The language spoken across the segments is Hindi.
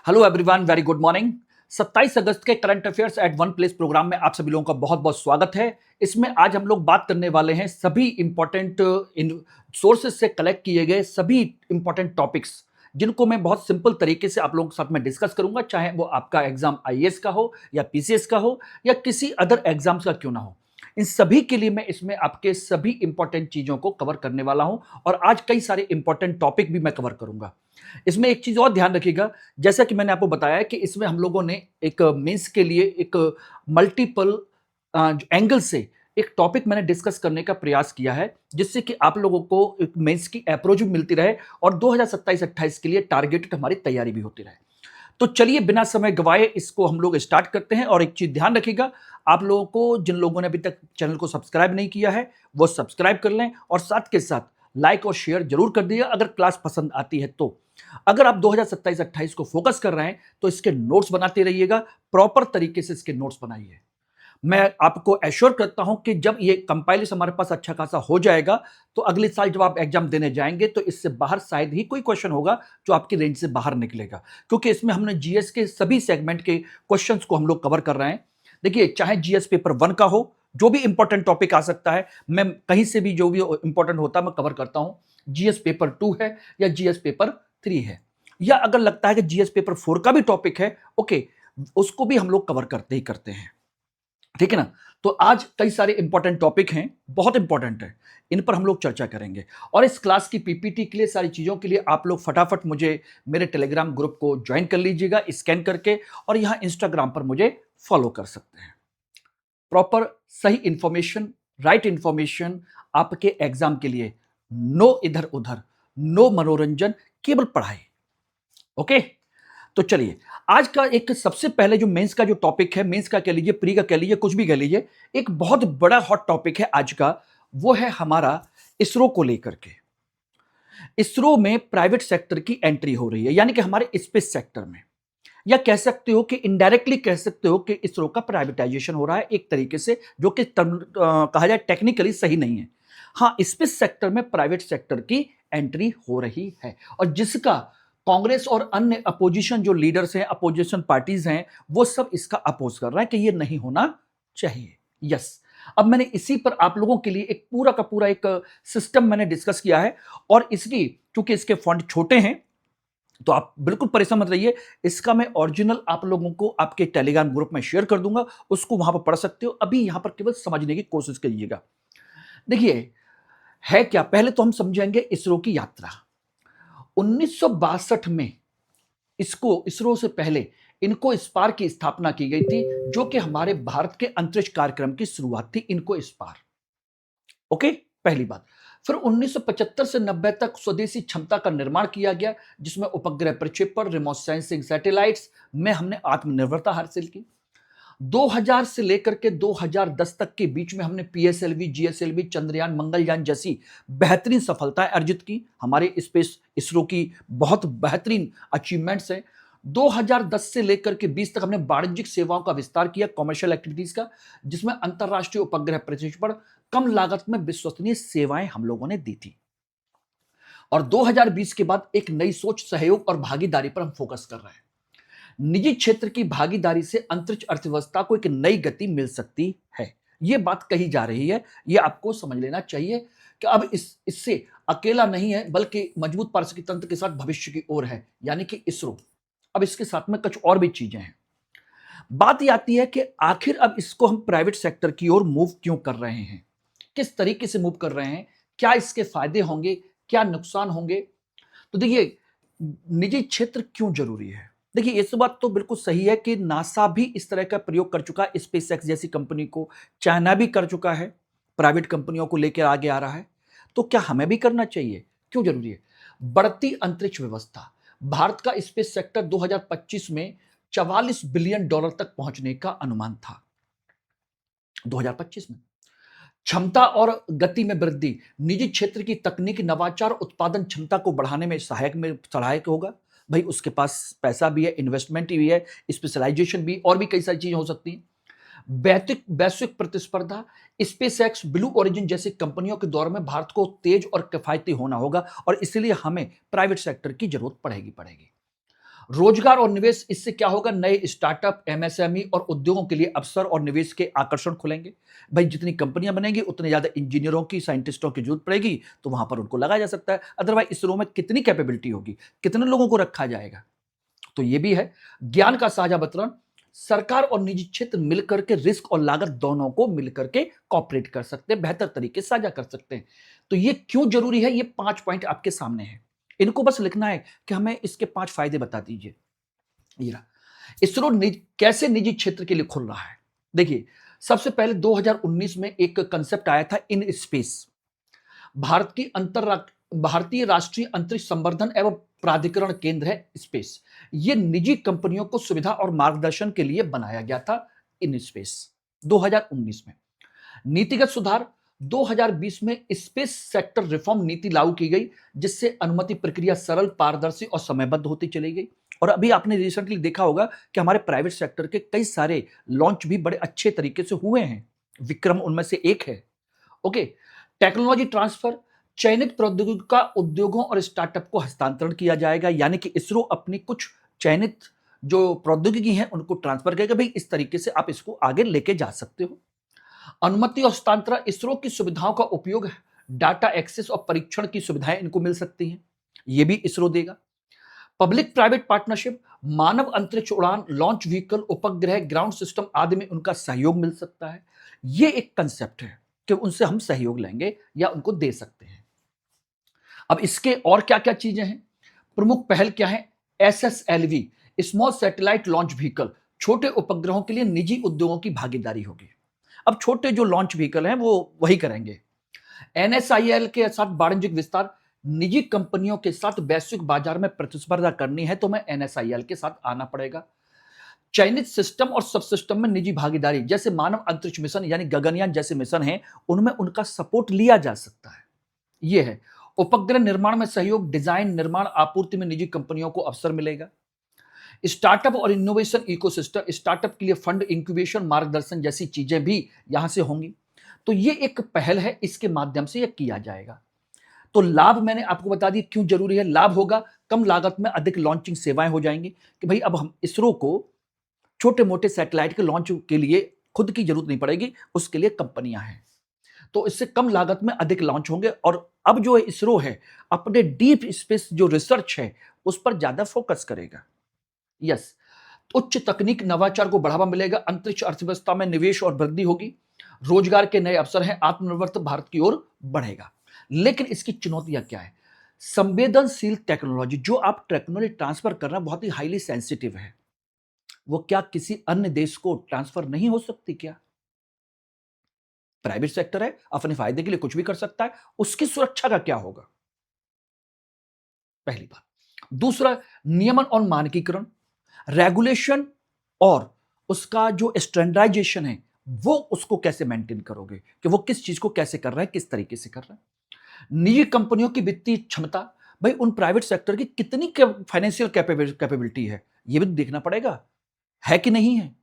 Hello everyone, very good morning. 27 अगस्त के current affairs at one place programme में आप सभी लोगों का बहुत बहुत स्वागत है। इसमें आज हम लोग बात करने वाले हैं सभी इंपॉर्टेंट इन सोर्सेज से कलेक्ट किए गए सभी इंपॉर्टेंट टॉपिक्स, जिनको मैं बहुत सिंपल तरीके से आप लोगों के साथ में डिस्कस करूंगा, चाहे वो आपका एग्जाम आईएएस का हो या पीसीएस का हो या किसी अदर एग्जाम्स का क्यों ना हो। इन सभी के लिए मैं इसमें आपके सभी इंपॉर्टेंट चीजों को कवर करने वाला हूं और आज कई सारे इंपॉर्टेंट टॉपिक भी मैं कवर करूंगा। इसमें एक चीज और ध्यान रखिएगा, जैसा कि मैंने आपको बताया कि इसमें हम लोगों ने एक मेंस के लिए एक मल्टीपल एंगल से एक टॉपिक मैंने डिस्कस करने का प्रयास किया है, जिससे कि आप लोगों को एक मेंस की अप्रोच भी मिलती रहे और 2027-28 के लिए टारगेटेड हमारी तैयारी भी होती रहे। तो चलिए बिना समय गवाए इसको हम लोग स्टार्ट करते हैं। और एक चीज ध्यान रखिएगा, आप लोगों को जिन लोगों ने अभी तक चैनल को सब्सक्राइब नहीं किया है वो सब्सक्राइब कर लें और साथ के साथ लाइक और शेयर जरूर कर दीजिए अगर क्लास पसंद आती है तो। अगर आप 2027-28 को फोकस कर रहे हैं तो इसके नोट्स बनाते रहिएगा, प्रॉपर तरीके से इसके नोट्स बनाइए। मैं आपको एश्योर करता हूं कि जब ये कंपाइलेशन हमारे पास अच्छा खासा हो जाएगा तो अगले साल जब आप एग्जाम देने जाएंगे तो इससे बाहर शायद ही कोई क्वेश्चन होगा जो आपकी रेंज से बाहर निकलेगा, क्योंकि इसमें हमने जीएस के सभी सेगमेंट के क्वेश्चंस को हम लोग कवर कर रहे हैं। देखिए, चाहे जीएस पेपर 1 का हो, जो भी इंपॉर्टेंट टॉपिक आ सकता है, मैं कहीं से भी जो भी इंपॉर्टेंट होता है मैं कवर करता हूं। जीएस पेपर 2 है या जीएस पेपर 3 है, या अगर लगता है कि जीएस पेपर 4 का भी टॉपिक है, ओके, उसको भी हम लोग कवर करते ही करते हैं। ठीक है ना। तो आज कई सारे इंपॉर्टेंट टॉपिक हैं, बहुत इंपॉर्टेंट है, इन पर हम लोग चर्चा करेंगे। और इस क्लास की पीपीटी के लिए, सारी चीजों के लिए आप लोग फटाफट मुझे मेरे टेलीग्राम ग्रुप को ज्वाइन कर लीजिएगा स्कैन करके, और यहां इंस्टाग्राम पर मुझे फॉलो कर सकते हैं। प्रॉपर सही इंफॉर्मेशन, राइट इंफॉर्मेशन आपके एग्जाम के लिए, नो इधर उधर, नो मनोरंजन, केवल पढ़ाई। ओके, तो चलिए आज का एक सबसे पहले जो मेंस का जो टॉपिक है, मेंस का कह लीजिए, प्री का कह लीजिए, कुछ भी कह लीजिए, एक बहुत बड़ा हॉट टॉपिक है आज का, वो है हमारा इसरो को लेकर के। इसरो में प्राइवेट सेक्टर की एंट्री हो रही है, यानी कि हमारे स्पेस सेक्टर में, या कह सकते हो कि इनडायरेक्टली कह सकते हो कि इसरो का प्राइवेटाइजेशन हो रहा है एक तरीके से, जो कि कहा जाए टेक्निकली सही नहीं है। हाँ, स्पेस सेक्टर में प्राइवेट सेक्टर की एंट्री हो रही है, और जिसका कांग्रेस और अन्य अपोजिशन जो लीडर्स हैं, अपोजिशन पार्टीज हैं, वो सब इसका अपोज कर रहे हैं कि ये नहीं होना चाहिए। यस, अब मैंने इसी पर आप लोगों के लिए एक पूरा का पूरा एक सिस्टम मैंने डिस्कस किया है, और इसकी क्योंकि इसके फंड छोटे हैं तो आप बिल्कुल परेशान मत रहिए। इसका मैं ओरिजिनल आप लोगों को आपके टेलीग्राम ग्रुप में शेयर कर दूंगा, उसको वहां पर पढ़ सकते हो। अभी यहां पर केवल समझने की कोशिश करिएगा। देखिए, है क्या, पहले तो हम समझेंगे इसरो की यात्रा। 1962 में इसको, इसरो से पहले इनको स्पार की स्थापना की गई थी, जो कि हमारे भारत के अंतरिक्ष कार्यक्रम की शुरुआत थी, इनको स्पार। ओके, पहली बात। फिर 1975 से 90 तक स्वदेशी क्षमता का निर्माण किया गया, जिसमें उपग्रह प्रक्षेपण, रिमोट सेंसिंग सैटेलाइट्स में हमने आत्मनिर्भरता हासिल की। 2000 से लेकर के 2010 तक के बीच में हमने पीएसएलवी, जीएसएलवी, चंद्रयान, मंगलयान जैसी बेहतरीन सफलताएं अर्जित की। हमारे स्पेस इसरो की बहुत बेहतरीन अचीवमेंट्स हैं। 2010 से लेकर के 20 तक हमने वाणिज्यिक सेवाओं का विस्तार किया, कॉमर्शियल एक्टिविटीज का, जिसमें अंतरराष्ट्रीय उपग्रह प्रक्षेपण, कम लागत में विश्वसनीय सेवाएं हम लोगों ने दी थी। और 2020 के बाद एक नई सोच, सहयोग और भागीदारी पर हम फोकस कर रहे हैं। निजी क्षेत्र की भागीदारी से अंतरिक्ष अर्थव्यवस्था को एक नई गति मिल सकती है, यह बात कही जा रही है। यह आपको समझ लेना चाहिए कि अब इससे अकेला नहीं है, बल्कि मजबूत पारिस्थितिकी तंत्र के साथ भविष्य की ओर है, यानी कि इसरो। अब इसके साथ में कुछ और भी चीजें हैं। बात यह आती है कि आखिर अब इसको हम प्राइवेट सेक्टर की ओर मूव क्यों कर रहे हैं, किस तरीके से मूव कर रहे हैं, क्या इसके फायदे होंगे, क्या नुकसान होंगे। तो देखिए, निजी क्षेत्र क्यों जरूरी है। देखिए, इस बात तो बिल्कुल सही है कि नासा भी इस तरह का प्रयोग कर चुका है, स्पेस एक्स जैसी कंपनी को, चाइना भी कर चुका है, प्राइवेट कंपनियों को लेकर आगे आ रहा है। तो क्या हमें भी करना चाहिए, क्यों जरूरी है। बढ़ती अंतरिक्ष व्यवस्था, भारत का स्पेस सेक्टर 2025 में $44 बिलियन तक पहुंचने का अनुमान था। 2025 में क्षमता और गति में वृद्धि, निजी क्षेत्र की तकनीकी नवाचार उत्पादन क्षमता को बढ़ाने में सहायक होगा। भाई, उसके पास पैसा भी है, इन्वेस्टमेंट भी है, स्पेशलाइजेशन भी, और भी कई सारी चीजें हो सकती हैं। वैश्विक प्रतिस्पर्धा, स्पेस एक्स, ब्लू ओरिजिन जैसी कंपनियों के दौर में भारत को तेज और किफायती होना होगा, और इसलिए हमें प्राइवेट सेक्टर की जरूरत पड़ेगी। रोजगार और निवेश, इससे क्या होगा, नए स्टार्टअप, एमएसएमई और उद्योगों के लिए अवसर और निवेश के आकर्षण खुलेंगे। भाई जितनी कंपनियां बनेंगी उतने ज्यादा इंजीनियरों की, साइंटिस्टों की जरूरत पड़ेगी, तो वहां पर उनको लगाया जा सकता है। अदरवाइज इसरो में कितनी कैपेबिलिटी होगी, कितने लोगों को रखा जाएगा। तो ये भी है। ज्ञान का साझा वितरण, सरकार और निजी क्षेत्र मिलकर के रिस्क और लागत दोनों को मिलकर के कॉपरेट कर सकते हैं, बेहतर तरीके से साझा कर सकते हैं। तो ये क्यों जरूरी है, ये 5 पॉइंट आपके सामने है। इनको बस लिखना है कि हमें इसके 5 फायदे बता दीजिए। ये रहा। इसरो कैसे निजी क्षेत्र के लिए खुल रहा है। देखिए, सबसे पहले 2019 में एक कंसेप्ट आया था, इन स्पेस। भारत की भारतीय राष्ट्रीय अंतरिक्ष संवर्धन एवं प्राधिकरण केंद्र है स्पेस। ये निजी कंपनियों को सुविधा और मार्गदर्शन के लिए बनाया गया था, इन स्पेस, 2019 में। नीतिगत सुधार, 2020 में स्पेस सेक्टर रिफॉर्म नीति लागू की गई, जिससे अनुमति प्रक्रिया सरल, पारदर्शी और समयबद्ध होती चली गई। और अभी आपने रिसेंटली देखा होगा कि हमारे प्राइवेट सेक्टर के कई सारे लॉन्च भी बड़े अच्छे तरीके से हुए हैं। विक्रम उनमें से एक है। ओके। टेक्नोलॉजी ट्रांसफर, चयनित प्रौद्योगिकी का उद्योगों और स्टार्टअप को हस्तांतरण किया जाएगा, यानी कि इसरो अपनी कुछ चयनित जो प्रौद्योगिकी है उनको ट्रांसफर करेगा। भाई इस तरीके से आप इसको आगे लेके जा सकते हो। अनुमति और हस्तांतरण, इसरो की सुविधाओं का उपयोग, डाटा एक्सेस और परीक्षण की सुविधाएं इनको मिल सकती हैं, ये भी इसरो देगा। पब्लिक प्राइवेट पार्टनरशिप, मानव अंतरिक्ष उड़ान, लॉन्च व्हीकल, उपग्रह, ग्राउंड सिस्टम आदि में उनका सहयोग मिल सकता है। ये एक कंसेप्ट है कि उनसे हम सहयोग लेंगे या उनको दे सकते हैं। अब इसके और क्या क्या चीजें हैं, प्रमुख पहल क्या है, SSLV, small satellite launch vehicle, छोटे उपग्रहों के लिए निजी उद्योगों की भागीदारी होगी। अब छोटे जो लॉन्च व्हीकल हैं वो वही करेंगे। NSIL के साथ वाणिज्यिक विस्तार, निजी कंपनियों के साथ वैश्विक बाजार में प्रतिस्पर्धा करनी है तो मैं NSIL के साथ आना पड़ेगा। चयनित सिस्टम और सब सिस्टम में निजी भागीदारी, जैसे मानव अंतरिक्ष मिशन यानी गगनयान जैसे मिशन हैं, उनमें उनका सपोर्ट लिया जा सकता है। यह है। उपग्रह निर्माण में सहयोग, डिजाइन, निर्माण, आपूर्ति में निजी कंपनियों को अवसर मिलेगा। स्टार्टअप और इनोवेशन इकोसिस्टम, स्टार्टअप के लिए फंड, इंक्यूबेशन, मार्गदर्शन जैसी चीजें भी यहां से होंगी। तो ये एक पहल है, इसके माध्यम से यह किया जाएगा। तो लाभ मैंने आपको बता दी क्यों जरूरी है। लाभ होगा, कम लागत में अधिक लॉन्चिंग सेवाएं हो जाएंगी कि भाई अब हम इसरो को छोटे मोटे सैटेलाइट के लॉन्च के लिए खुद की जरूरत नहीं पड़ेगी, उसके लिए कंपनियां हैं। तो इससे कम लागत में अधिक लॉन्च होंगे। और अब जो इसरो है अपने डीप स्पेस जो रिसर्च है उस पर ज्यादा फोकस करेगा। यस। उच्च तकनीक, नवाचार को बढ़ावा मिलेगा, अंतरिक्ष अर्थव्यवस्था में निवेश और वृद्धि होगी, रोजगार के नए अवसर हैं, आत्मनिर्भर भारत की ओर बढ़ेगा। लेकिन इसकी चुनौतियां क्या है, संवेदनशील टेक्नोलॉजी, जो आप टेक्नोलॉजी ट्रांसफर कर रहे हैं बहुत ही हाईली सेंसिटिव है, वो क्या किसी अन्य देश को ट्रांसफर नहीं हो सकती क्या। प्राइवेट सेक्टर है, अपने फायदे के लिए कुछ भी कर सकता है, उसकी सुरक्षा का क्या होगा, पहली बात। दूसरा, नियमन और मानकीकरण, रेगुलेशन, और उसका जो स्टैंडर्डाइजेशन है वो उसको कैसे मेंटेन करोगे कि वो किस चीज को कैसे कर रहा है, किस तरीके से कर रहा है। निजी कंपनियों की वित्तीय क्षमता, भाई उन प्राइवेट सेक्टर की कितनी फाइनेंशियल कैपेबिलिटी है ये भी देखना पड़ेगा, है कि नहीं है।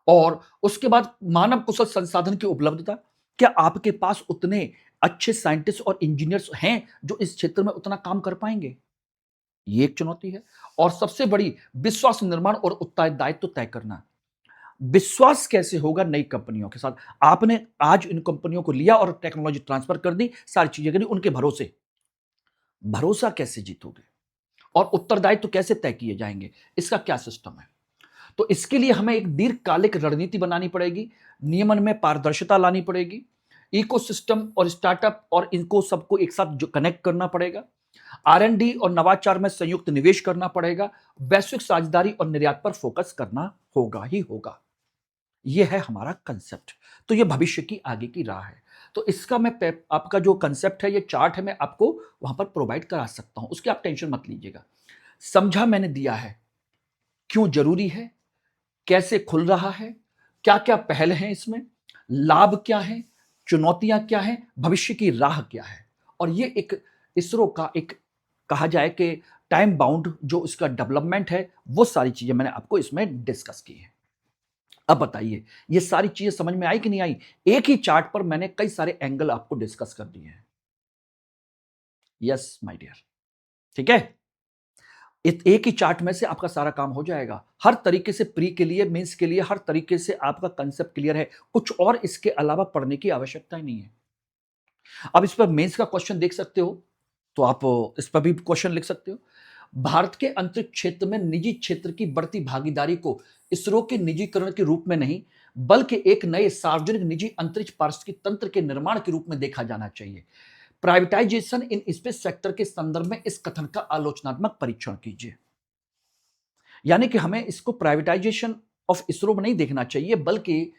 और उसके बाद मानव कुशल संसाधन की उपलब्धता, क्या आपके पास उतने अच्छे साइंटिस्ट और इंजीनियर्स हैं जो इस क्षेत्र में उतना काम कर पाएंगे, ये एक चुनौती है। और सबसे बड़ी, विश्वास निर्माण और उत्तरदायित्व तय करना। विश्वास कैसे होगा नई कंपनियों के साथ, आपने आज इन कंपनियों को लिया और टेक्नोलॉजी ट्रांसफर कर दी, सारी चीजें करी, उनके भरोसे भरोसा कैसे जीतोगे और उत्तरदायित्व कैसे तय किए जाएंगे, इसका क्या सिस्टम है। तो इसके लिए हमें एक दीर्घकालिक रणनीति बनानी पड़ेगी, नियमन में पारदर्शिता लानी पड़ेगी, इकोसिस्टम और स्टार्टअप और इनको सबको एक साथ जो कनेक्ट करना पड़ेगा, R&D और नवाचार में संयुक्त निवेश करना पड़ेगा, वैश्विक साझेदारी और निर्यात पर फोकस करना होगा ही होगा। यह है हमारा कंसेप्ट। तो यह भविष्य की आगे की राह है। तो इसका मैं आपका जो कंसेप्ट है, ये चार्ट है, मैं आपको वहां पर प्रोवाइड करा सकता हूं, उसकी आप टेंशन मत लीजिएगा। समझा मैंने दिया है क्यों जरूरी है, कैसे खुल रहा है, क्या क्या पहल हैं इसमें, लाभ क्या है, चुनौतियां क्या हैं, भविष्य की राह क्या है। और ये एक इसरो का एक कहा जाए कि टाइम बाउंड जो इसका डेवलपमेंट है, वो सारी चीजें मैंने आपको इसमें डिस्कस की है। अब बताइए ये सारी चीजें समझ में आई कि नहीं आई। एक ही चार्ट पर मैंने कई सारे एंगल आपको डिस्कस कर दिए हैं। यस माय डियर, ठीक है। एक ही चार्ट में से आपका सारा काम हो जाएगा। हर तरीके से प्री के लिए, मेंस के लिए हर तरीके से आपका कंसेप्ट क्लियर है। कुछ और इसके अलावा पढ़ने की आवश्यकता ही नहीं है। अब इस पर मेंस का क्वेश्चन देख सकते हो, तो आप इस पर भी क्वेश्चन लिख सकते हो। भारत के अंतरिक्ष क्षेत्र में निजी क्षेत्र की बढ़ती भागीदारी को इसरो के निजीकरण के रूप में नहीं, बल्कि एक नए सार्वजनिक निजी अंतरिक्ष पारिस्थितिकी तंत्र के निर्माण के रूप में देखा जाना चाहिए। प्राइवेटाइजेशन इन स्पेस सेक्टर के संदर्भ में इस कथन का आलोचनात्मक परीक्षण कीजिए। यानी कि हमें इसको प्राइवेटाइजेशन ऑफ इसरो में नहीं देखना चाहिए, बल्कि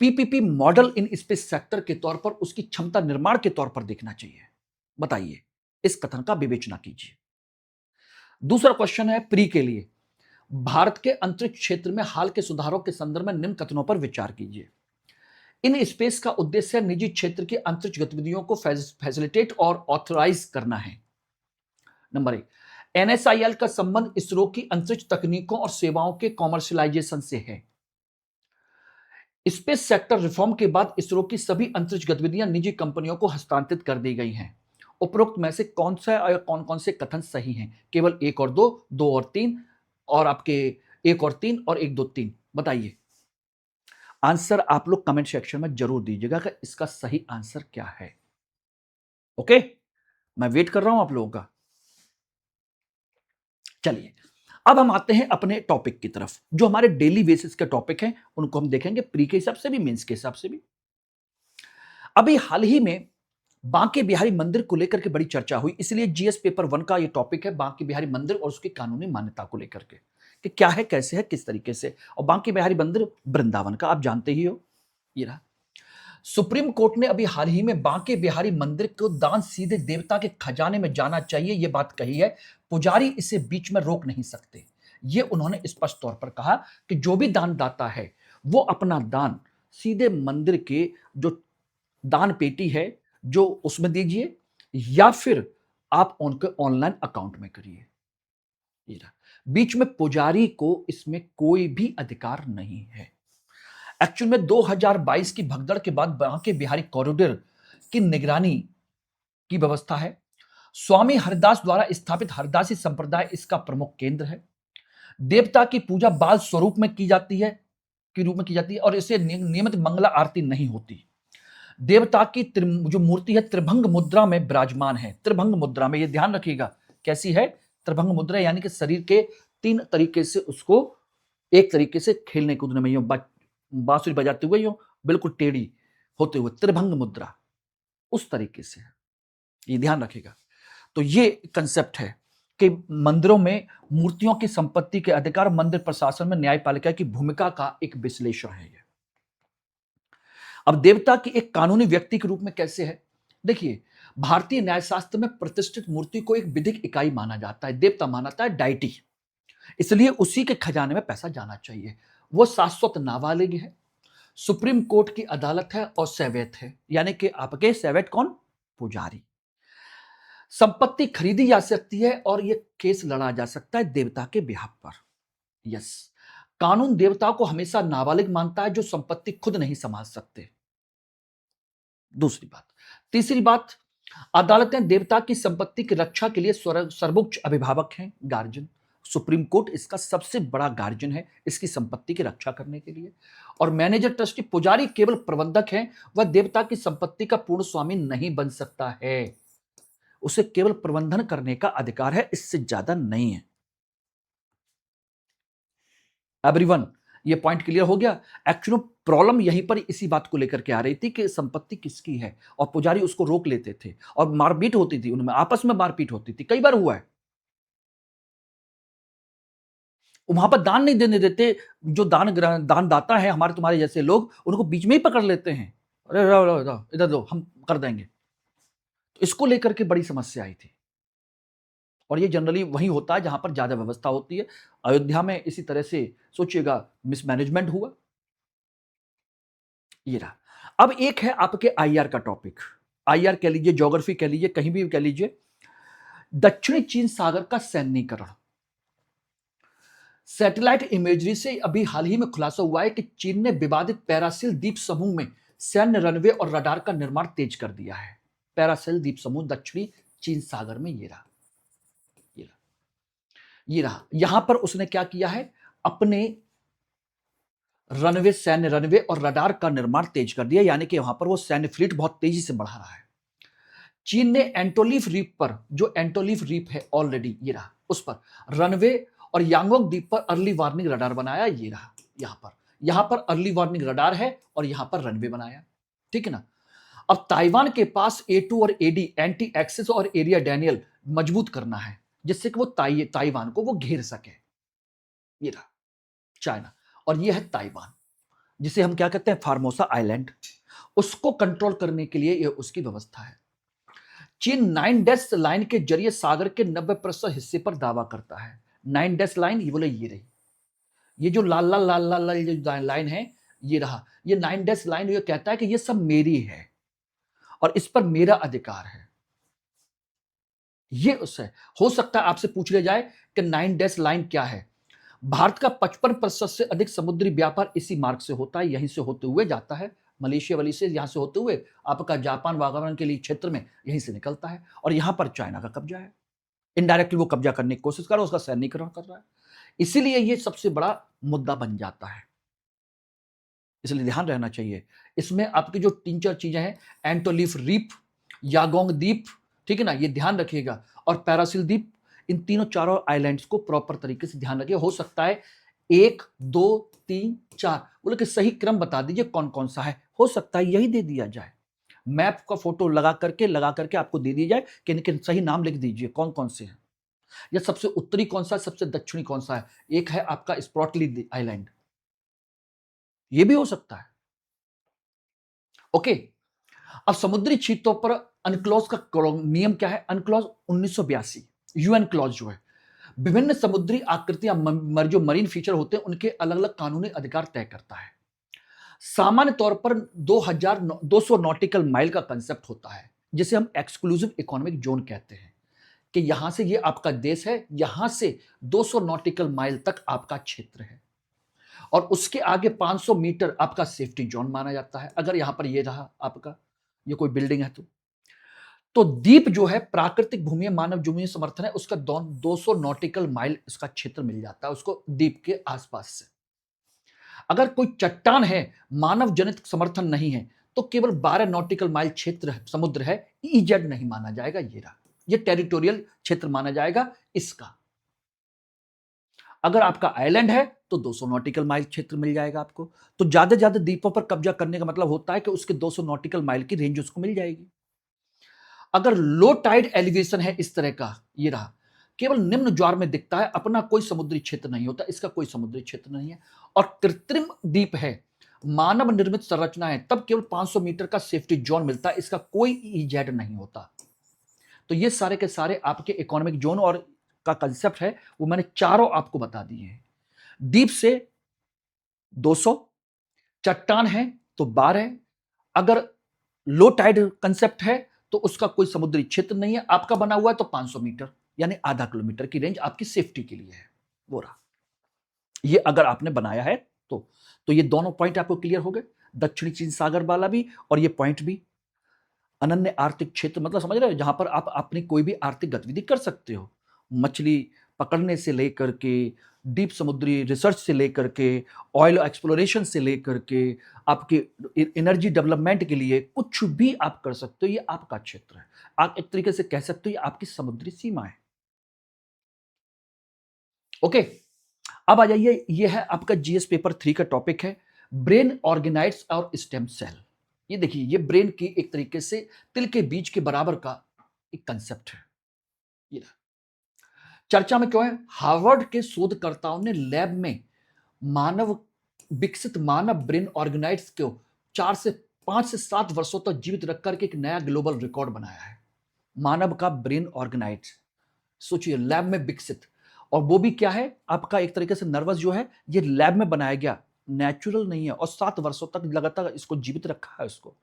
PPP model in space sector के तौर पर, उसकी क्षमता निर्माण के तौर पर देखना चाहिए। बताइए, इस कथन का विवेचना कीजिए। दूसरा क्वेश्चन है प्री के लिए, भारत के अंतरिक्ष क्षेत्र में हाल के सुधारों के संदर्भ में निम्न कथनों पर विचार कीजिए। इन स्पेस का उद्देश्य निजी क्षेत्र की अंतरिक्ष गतिविधियों को फैसिलिटेट और ऑथराइज करना है। नंबर 1, एनएसआईएल का संबंध इसरो की अंतरिक्ष तकनीकों और सेवाओं के कॉमर्शियलाइजेशन से है। स्पेस सेक्टर रिफॉर्म के बाद इसरो की सभी अंतरिक्ष गतिविधियां निजी कंपनियों को हस्तांतरित कर दी गई हैं। उपरोक्त में से कौन कौन से कथन सही हैं? केवल एक और दो, दो और तीन, और आपके एक और तीन और एक, दो, तीन। बताइए। आंसर आप लोग कमेंट सेक्शन में जरूर दीजिएगा कि इसका सही आंसर क्या है। ओके, मैं वेट कर रहा हूं आप लोगों का। चलिए, अब हम आते हैं अपने टॉपिक की तरफ। जो हमारे डेली बेसिस के टॉपिक हैं उनको हम देखेंगे, प्री के हिसाब से भी, मेंस के हिसाब से भी। अभी हाल ही में बांके बिहारी मंदिर को लेकर के बड़ी चर्चा हुई, इसलिए जीएस पेपर 1 का ये टॉपिक है, बांके बिहारी मंदिर और उसकी कानूनी मान्यता को लेकर के, कि क्या है, कैसे है, किस तरीके से। और बांके बिहारी मंदिर वृंदावन का, आप जानते ही हो। ये रहा। सुप्रीम कोर्ट ने अभी हाल ही में बांके बिहारी मंदिर को दान सीधे देवता के खजाने में जाना चाहिए, यह बात कही है। पुजारी इसे बीच में रोक नहीं सकते। ये उन्होंने स्पष्ट तौर पर कहा कि जो भी दान दाता है वो अपना दान सीधे मंदिर के जो दान पेटी है जो उसमें दीजिए, या फिर आप उनके ऑनलाइन अकाउंट में करिए। ये रहा। बीच में पुजारी को इसमें कोई भी अधिकार नहीं है। एक्चुअल में 2022 की भगदड़ के बाद बांके बिहारी कॉरिडोर की निगरानी की व्यवस्था है। स्वामी हरदास द्वारा स्थापित हरदासी संप्रदाय इसका प्रमुख केंद्र है। देवता की पूजा बाल स्वरूप में की जाती है, के रूप में की जाती है, और इसे नियमित मंगला आरती नहीं होती। देवता की जो मूर्ति है त्रिभंग मुद्रा में विराजमान है। त्रिभंग मुद्रा में, ये ध्यान रखिएगा कैसी है त्रिभंग मुद्रा, यानी कि शरीर के 3 तरीके से उसको एक तरीके से खेलने कूदने में, यूं बांसुरी बजाते हुए, यूं बिल्कुल टेढ़ी होते हुए, त्रिभंग मुद्रा उस तरीके से है। ये ध्यान रखिएगा। तो ये कंसेप्ट है कि मंदिरों में मूर्तियों की संपत्ति के अधिकार, मंदिर प्रशासन में न्यायपालिका की भूमिका का एक विश्लेषण है ये। अब देवता की एक कानूनी व्यक्ति के रूप में कैसे है? देखिए, भारतीय न्यायशास्त्र में प्रतिष्ठित मूर्ति को एक विधिक इकाई माना जाता है, देवता माना जाता है, डाइटी। इसलिए उसी के खजाने में पैसा जाना चाहिए। वो शाश्वत नाबालिग है, सुप्रीम कोर्ट की अदालत है और सेवैत है, यानी कि आपके सेवैत कौन? पुजारी। संपत्ति खरीदी जा सकती है और यह केस लड़ा जा सकता है देवता के बिहाफ पर। यस, कानून देवता को हमेशा नाबालिग मानता है जो संपत्ति खुद नहीं संभाल सकते। दूसरी बात। तीसरी बात, अदालतें देवता की संपत्ति की रक्षा के लिए सर्वोच्च अभिभावक हैं, गार्जियन। सुप्रीम कोर्ट इसका सबसे बड़ा गार्जियन है, इसकी संपत्ति की रक्षा करने के लिए। और मैनेजर, ट्रस्टी, पुजारी केवल प्रबंधक है, वह देवता की संपत्ति का पूर्ण स्वामी नहीं बन सकता है। उसे केवल प्रबंधन करने का अधिकार है, इससे ज्यादा नहीं है। एवरीवन, ये पॉइंट क्लियर हो गया? एक्चुअली प्रॉब्लम यहीं पर इसी बात को लेकर के आ रही थी कि संपत्ति किसकी है, और पुजारी उसको रोक लेते थे और मारपीट होती थी, उनमें आपस में मारपीट होती थी, कई बार हुआ है। वहां पर दान नहीं देने देते, जो दान दाता है, हमारे तुम्हारे जैसे लोग, उनको बीच में ही पकड़ लेते हैं। अरे इधर दो, हम कर देंगे। तो इसको लेकर के बड़ी समस्या आई थी, और ये जनरली वहीं होता है जहां पर ज्यादा व्यवस्था होती है। अयोध्या में इसी तरह से सोचिएगा मिसमैनेजमेंट हुआ। ये रहा। अब एक है आपके आईआर का टॉपिक, आईआर कह लीजिए, ज्योग्राफी कह लीजिए, कहीं भी कह लीजिए। दक्षिणी चीन सागर का सैन्यीकरण। सैटेलाइट इमेजरी से अभी हाल ही में खुलासा हुआ है कि चीन ने विवादित पैरासिल द्वीप समूह में सैन्य रनवे और रडार का निर्माण तेज कर दिया है। पैरासिल द्वीप समूह दक्षिणी चीन सागर में, ये रहा। ये रहा। यहां पर उसने क्या किया है, अपने रनवे, सैन्य रनवे और रडार का निर्माण तेज कर दिया, यानी कि वहां पर वो सैन्य फ्लीट बहुत तेजी से बढ़ा रहा है। चीन ने एंटोलीफ रीप पर, जो एंटोलीफ रीप है ऑलरेडी, ये रहा, उस पर रनवे और यांगोंग द्वीप पर अर्ली वार्निंग रडार बनाया, ये रहा। यहां पर अर्ली वार्निंग रडार है और यहां पर रनवे बनाया, ठीक है ना। अब ताइवान के पास A2 और AD, एंटी एक्सिस और एरिया डैनियल मजबूत करना है, जिससे कि वो ताइवान को वो घेर सके। ये रहा चाइना, और ये है ताइवान, जिसे हम क्या कहते हैं, फार्मोसा आइलैंड। उसको कंट्रोल करने के लिए ये उसकी व्यवस्था है। चीन 9 डैश लाइन के जरिए सागर के 90% हिस्से पर दावा करता है। 9 डैश लाइन, ये बोले ये रही, ये जो लाल लाल लाल लाल लाल जो लाइन है, ये रहा, ये 9 डैश लाइन, ये कहता है कि ये सब मेरी है और इस पर मेरा अधिकार है। ये उससे हो सकता है आपसे पूछ लिया जाए कि 9 डैश लाइन क्या है। भारत का 55% से अधिक समुद्री व्यापार इसी मार्ग से होता है, यहीं से होते हुए जाता है, मलेशिया वाली से, यहां से होते हुए आपका जापान वातावरण के लिए क्षेत्र में यहीं से निकलता है, और यहां पर चाइना का कब्जा है। इनडायरेक्टली वो कब्जा करने की कोशिश कर रहा है, उसका सैन्यीकरण कर रहा है, इसीलिए ये सबसे बड़ा मुद्दा बन जाता है। इसलिए ध्यान रहना चाहिए, इसमें आपकी जो 3-4 चीजें हैं, एंटोलीफ रीप, यागोंग द्वीप, ठीक है ना, ये ध्यान रखिएगा, और पैरासिल द्वीप, इन तीनों चारों आइलैंड्स को प्रॉपर तरीके से ध्यान रखिए। हो सकता है 1, 2, 3, 4 बोले कि सही क्रम बता दीजिए कौन कौन सा है, हो सकता है यही दे दिया जाए, मैप का फोटो लगा करके आपको दे दी जाए कि इनके सही नाम लिख दीजिए कौन कौन से हैं, या सबसे उत्तरी कौन सा है, सबसे दक्षिणी कौन सा है। एक है आपका स्प्रॉटली आइलैंड, ये भी हो सकता है। ओके, अब समुद्री क्षेत्रों पर अनक्लॉज का नियम क्या है, अनक्लॉज 1982 यूएन क्लॉज जो है, विभिन्न समुद्री आकृतियां जो मरीन फीचर होते हैं उनके अलग अलग कानूनी अधिकार तय करता है। सामान्य तौर पर 200 नॉटिकल माइल का कंसेप्ट होता है, जिसे हम एक्सक्लूसिव इकोनॉमिक जोन कहते हैं, कि यहां से ये आपका देश है, यहां से 200 नॉटिकल माइल तक आपका क्षेत्र है, और उसके आगे 500 मीटर आपका सेफ्टी जोन माना जाता है। अगर यहां पर ये रहा आपका, ये कोई बिल्डिंग है तो द्वीप जो है प्राकृतिक भूमि, मानव जमीन समर्थन है, उसका 200 नॉटिकल माइल इसका क्षेत्र मिल जाता है उसको द्वीप के आसपास से। अगर कोई चट्टान है, मानव जनित समर्थन नहीं है, तो केवल 12 नॉटिकल माइल क्षेत्र है, समुद्र है, ईजेड नहीं माना जाएगा, ये रहा, ये टेरिटोरियल क्षेत्र माना जाएगा इसका। अगर आपका आइलैंड है तो 200 नॉटिकल माइल क्षेत्र मिल जाएगा आपको। तो ज्यादा ज्यादा द्वीपों पर कब्जा करने का मतलब होता है कि उसके 200 नॉटिकल माइल की रेंज उसको मिल जाएगी। अगर लो टाइड एलिवेशन है इस तरह का, ये रहा, केवल निम्न ज्वार में दिखता है, अपना कोई समुद्री क्षेत्र नहीं होता, इसका कोई समुद्री क्षेत्र नहीं है, और कृत्रिम द्वीप है, मानव निर्मित संरचना है, तब केवल 500 मीटर का सेफ्टी जोन मिलता है, इसका कोई ईजेड नहीं होता। तो ये सारे के सारे आपके इकोनॉमिक जोन और का कंसेप्ट है, वो मैंने चारों आपको बता दिए हैं। द्वीप से 200, चट्टान है तो 12, अगर लो टाइड कंसेप्ट है तो उसका कोई समुद्री क्षेत्र नहीं है, आपका बना हुआ है तो 500 मीटर, यानी आधा किलोमीटर की रेंज आपकी सेफ्टी के लिए है, वो रहा। ये अगर आपने बनाया है तो ये दोनों पॉइंट आपको क्लियर हो गए, दक्षिणी चीन सागर वाला भी और ये पॉइंट भी। अनन्य आर्थिक क्षेत्र मतलब समझ रहे हो, जहां पर आप अपनी कोई भी आर्थिक गतिविधि कर सकते हो, मछली पकड़ने से लेकर के, डीप समुद्री रिसर्च से लेकर के, ऑयल एक्सप्लोरेशन से लेकर के, आपके एनर्जी डेवलपमेंट के लिए कुछ भी आप कर सकते हो, ये आपका क्षेत्र है। आप एक तरीके से कह सकते हो ये आपकी समुद्री सीमा है। ओके, अब आ जाइए, ये है आपका जीएस पेपर 3 का टॉपिक है, ब्रेन ऑर्गेनाइड्स और स्टेम सेल। ये देखिए, ये ब्रेन की एक तरीके से तिल के बीज के बराबर का एक कंसेप्ट है। ये रहा। चर्चा में क्यों है, हार्वर्ड के शोधकर्ताओं ने लैब में मानव विकसित मानव ब्रेन ऑर्गेनाइड्स को 5 से 7 वर्षों तक जीवित रख करके एक नया ग्लोबल रिकॉर्ड बनाया है। मानव का ब्रेन ऑर्गेनाइड्स, सोचिए लैब में विकसित, और वो भी क्या है आपका एक तरीके से नर्वस जो है, ये लैब में बनाया गया, नेचुरल नहीं है, और 7 वर्षों तक लगातार इसको जीवित रखा है उसको।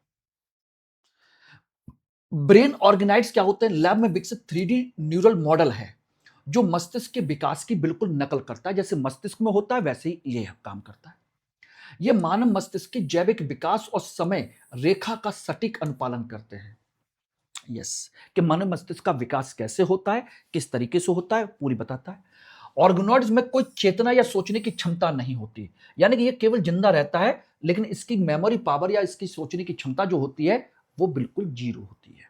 ब्रेन ऑर्गेनाइड्स क्या होते हैं, लैब में विकसित 3D न्यूरल मॉडल है, जो मस्तिष्क के विकास की बिल्कुल नकल करता है, जैसे मस्तिष्क में होता है वैसे ही ये काम करता है। ये मानव मस्तिष्क के जैविक विकास और समय रेखा का सटीक अनुपालन करते हैं। यस, कि मानव मस्तिष्क का विकास कैसे होता है, किस तरीके से होता है, पूरी बताता है। ऑर्गेनॉइड्स में कोई चेतना या सोचने की क्षमता नहीं होती, यानी कि ये केवल जिंदा रहता है, लेकिन इसकी मेमोरी पावर या इसकी सोचने की क्षमता जो होती है वो बिल्कुल जीरो होती है।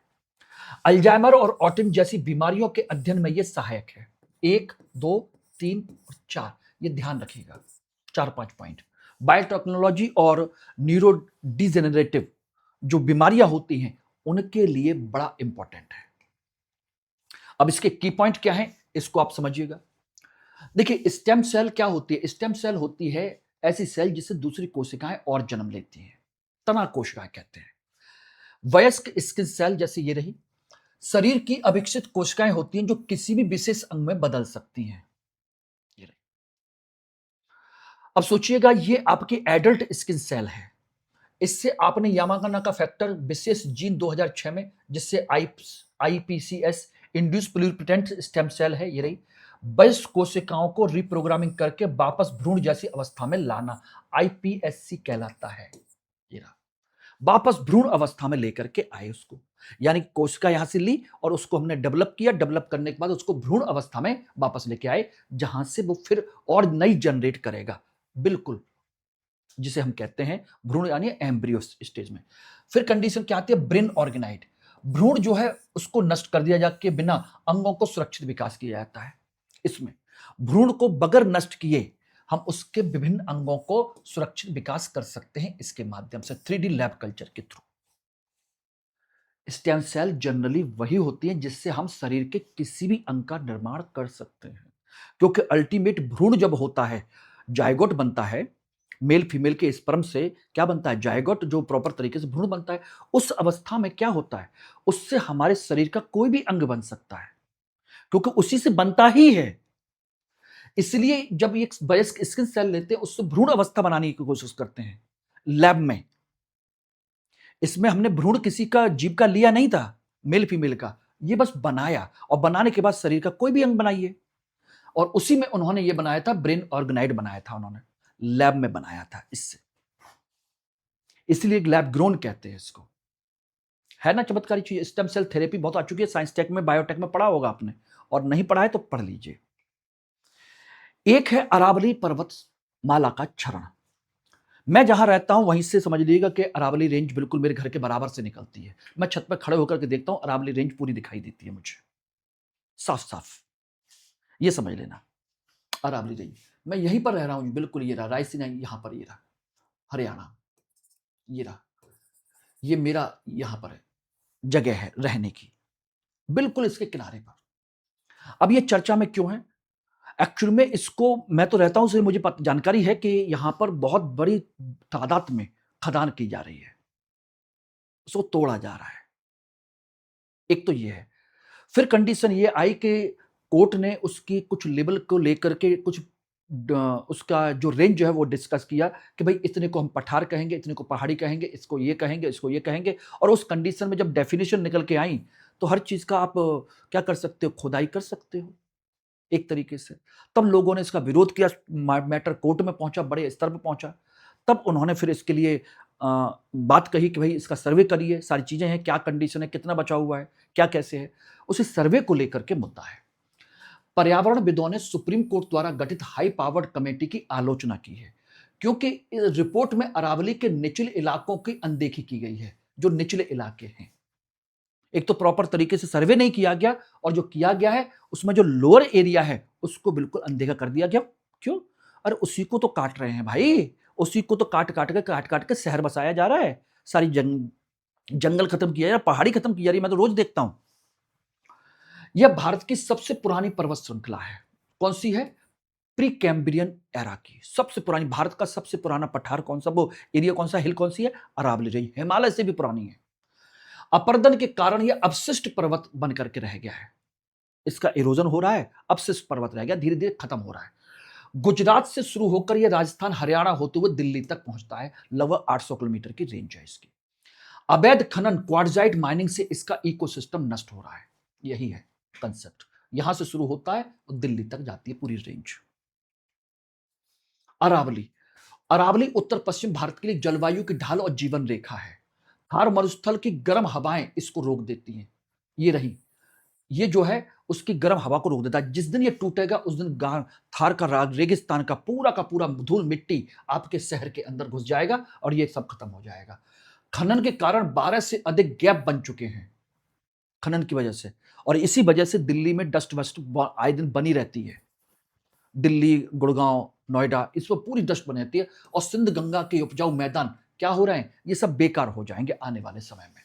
अल्जाइमर और ऑटिज्म जैसी बीमारियों के अध्ययन में ये सहायक है। 1, 2, 3 और 4, ये ध्यान रखिएगा, 4-5 पॉइंट। बायोटेक्नोलॉजी और न्यूरो डिजेनरेटिव जो बीमारियां होती हैं उनके लिए बड़ा इंपॉर्टेंट है। अब इसके की पॉइंट क्या है इसको आप समझिएगा। देखिए, स्टेम सेल क्या होती है? स्टेम सेल होती है ऐसी सेल जिससे दूसरी कोशिकाएं और जन्म लेती हैं, तना कोशिकाएं कहते हैं। वयस्क स्किन सेल जैसे ये रही, शरीर की अविकसित कोशिकाएं होती हैं जो किसी भी विशेष अंग में बदल सकती हैं, ये रही। अब सोचिएगा, ये आपकी एडल्ट स्किन सेल है। इससे आपने यामागाना का फैक्टर विशेष जीन 2006 में, जिससे आईपीसीएस इंड्यूस प्लूरिपोटेंट स्टेम सेल है, ये रही, वयस्क कोशिकाओं को रिप्रोग्रामिंग करके वापस भ्रूण जैसी अवस्था में लाना आईपीएससी कहलाता है। ये रहा, वापस भ्रूण अवस्था में लेकर के आए उसको, यानी कोशिका यहां से ली और उसको हमने डेवलप किया, डेवलप करने के बाद उसको भ्रूण अवस्था में वापस लेके आए, जहां से वो फिर और नई जनरेट करेगा, बिल्कुल, जिसे हम कहते हैं भ्रूण यानी एम्ब्रियो स्टेज में। फिर कंडीशन क्या आती है? ब्रेन ऑर्गेनाइड। भ्रूण जो है उसको नष्ट कर दिया जाके बिना अंगों को सुरक्षित विकास किया जाता है। इसमें भ्रूण को बगैर नष्ट किए हम उसके विभिन्न अंगों को सुरक्षित विकास कर सकते हैं इसके माध्यम से 3D लैब कल्चर के थ्रू। स्टेम सेल जनरली वही होती है जिससे हम शरीर के किसी भी अंग का निर्माण कर सकते हैं, क्योंकि अल्टीमेट भ्रूण जब होता है, जायगोट बनता है, मेल फीमेल के स्पर्म से क्या बनता है? जायगोट, जो प्रॉपर तरीके से भ्रूण बनता है। उस अवस्था में क्या होता है? उससे हमारे शरीर का कोई भी अंग बन सकता है, क्योंकि उसी से बनता ही है। इसलिए जब एक वयस्क स्किन सेल लेते हैं, उससे भ्रूण अवस्था बनाने की कोशिश करते हैं लैब में। इसमें हमने भ्रूण किसी का जीव का लिया नहीं था, मेल फीमेल का, ये बस बनाया, और बनाने के बाद शरीर का कोई भी अंग बनाइए, और उसी में उन्होंने ये बनाया था, ब्रेन ऑर्गेनाइड बनाया था, उन्होंने लैब में बनाया था इससे, इसलिए लैब ग्रोन कहते हैं इसको। है ना चमत्कारी चीज? स्टेम सेल थेरेपी बहुत आ चुकी है, साइंस टेक में, बायोटेक में पढ़ा होगा आपने, और नहीं पढ़ा है तो पढ़ लीजिए। एक है अरावली पर्वत माला का क्षरण। मैं जहां रहता हूं वहीं से समझ लीजिएगा कि अरावली रेंज बिल्कुल मेरे घर के बराबर से निकलती है। मैं छत पर खड़े होकर के देखता हूं, अरावली रेंज पूरी दिखाई देती है मुझे, साफ साफ, ये समझ लेना। अरावली रेंज, मैं यहीं पर रह रहा हूं, बिल्कुल, ये रहा रायसीना, यहां पर, ये रहा हरियाणा, ये रहा, ये मेरा यहां पर है जगह है रहने की, बिल्कुल इसके किनारे पर। अब ये चर्चा में क्यों है? एक्चुअल में इसको, मैं तो रहता हूं, इसलिए मुझे जानकारी है कि यहां पर बहुत बड़ी तादाद में खदान की जा रही है, उसको तोड़ा जा रहा है। एक तो ये है। फिर कंडीशन ये आई कि कोर्ट ने उसकी कुछ लेवल को लेकर के कुछ उसका जो रेंज जो है वो डिस्कस किया कि भाई इतने को हम पठार कहेंगे, इतने को पहाड़ी कहेंगे, इसको ये कहेंगे, इसको ये कहेंगे। और उस कंडीशन में जब डेफिनेशन निकल के आई, तो हर चीज का आप क्या कर सकते हो? खुदाई कर सकते हो एक तरीके से। तब लोगों ने इसका विरोध किया, मैटर कोर्ट में पहुंचा, बड़े स्तर पर पहुंचा। तब उन्होंने फिर इसके लिए बात कही कि भाई इसका सर्वे करिए, सारी चीजें हैं, क्या कंडीशन है, कितना बचा हुआ है, क्या कैसे है, उसी सर्वे को लेकर के मुद्दा है। पर्यावरणविदों ने सुप्रीम कोर्ट द्वारा गठित हाई पावर्ड कमेटी की आलोचना की है, क्योंकि इस रिपोर्ट में अरावली के निचले इलाकों की अनदेखी की गई है। जो निचले इलाके हैं, एक तो प्रॉपर तरीके से सर्वे नहीं किया गया, और जो किया गया है उसमें जो लोअर एरिया है उसको बिल्कुल अनदेखा कर दिया गया। क्यों? अरे उसी को तो काट रहे हैं भाई, उसी को तो काट काट के शहर बसाया जा रहा है, सारी जंगल खत्म किया जा रहा है, पहाड़ी खत्म की जा रही है, मैं तो रोज देखता हूं। यह भारत की सबसे पुरानी पर्वत श्रृंखला है। कौन सी है? प्री कैम्ब्रियन एरा की सबसे पुरानी, भारत का सबसे पुराना पठार कौन सा, वो एरिया कौन सा, हिल कौन सी है? अरावली रेंज, हिमालय से भी पुरानी है। अपर्दन के कारण यह अवशिष्ट पर्वत बन करके रह गया है, इसका इरोजन हो रहा है, अवशिष्ट पर्वत रह गया, धीरे धीरे खत्म हो रहा है। गुजरात से शुरू होकर यह राजस्थान, हरियाणा होते हुए दिल्ली तक पहुंचता है। लगभग 800 किलोमीटर की रेंज है इसकी। अवैध खनन, क्वार्टजाइट माइनिंग से इसका इकोसिस्टम नष्ट हो रहा है, यही है कंसेप्ट। यहां से शुरू होता है और दिल्ली तक जाती है पूरी रेंज। अरावली, अरावली उत्तर पश्चिम भारत के लिए जलवायु की ढाल और जीवन रेखा है। थार मरुस्थल की गर्म हवाएं इसको रोक देती हैं। ये रही, ये जो है उसकी गर्म हवा को रोक देता है। जिस दिन ये टूटेगा उस दिन थार का रेगिस्तान का पूरा धूल मिट्टी आपके शहर के अंदर घुस जाएगा और ये सब खत्म हो जाएगा। खनन के कारण 12 से अधिक गैप बन चुके हैं खनन की वजह से, और इसी वजह से दिल्ली में डस्ट वस्ट आए दिन बनी रहती है। दिल्ली, गुड़गांव, नोएडा, इस पर पूरी डस्ट बनी रहती है, और सिंध गंगा के उपजाऊ मैदान क्या हो रहे हैं, ये सब बेकार हो जाएंगे आने वाले समय में।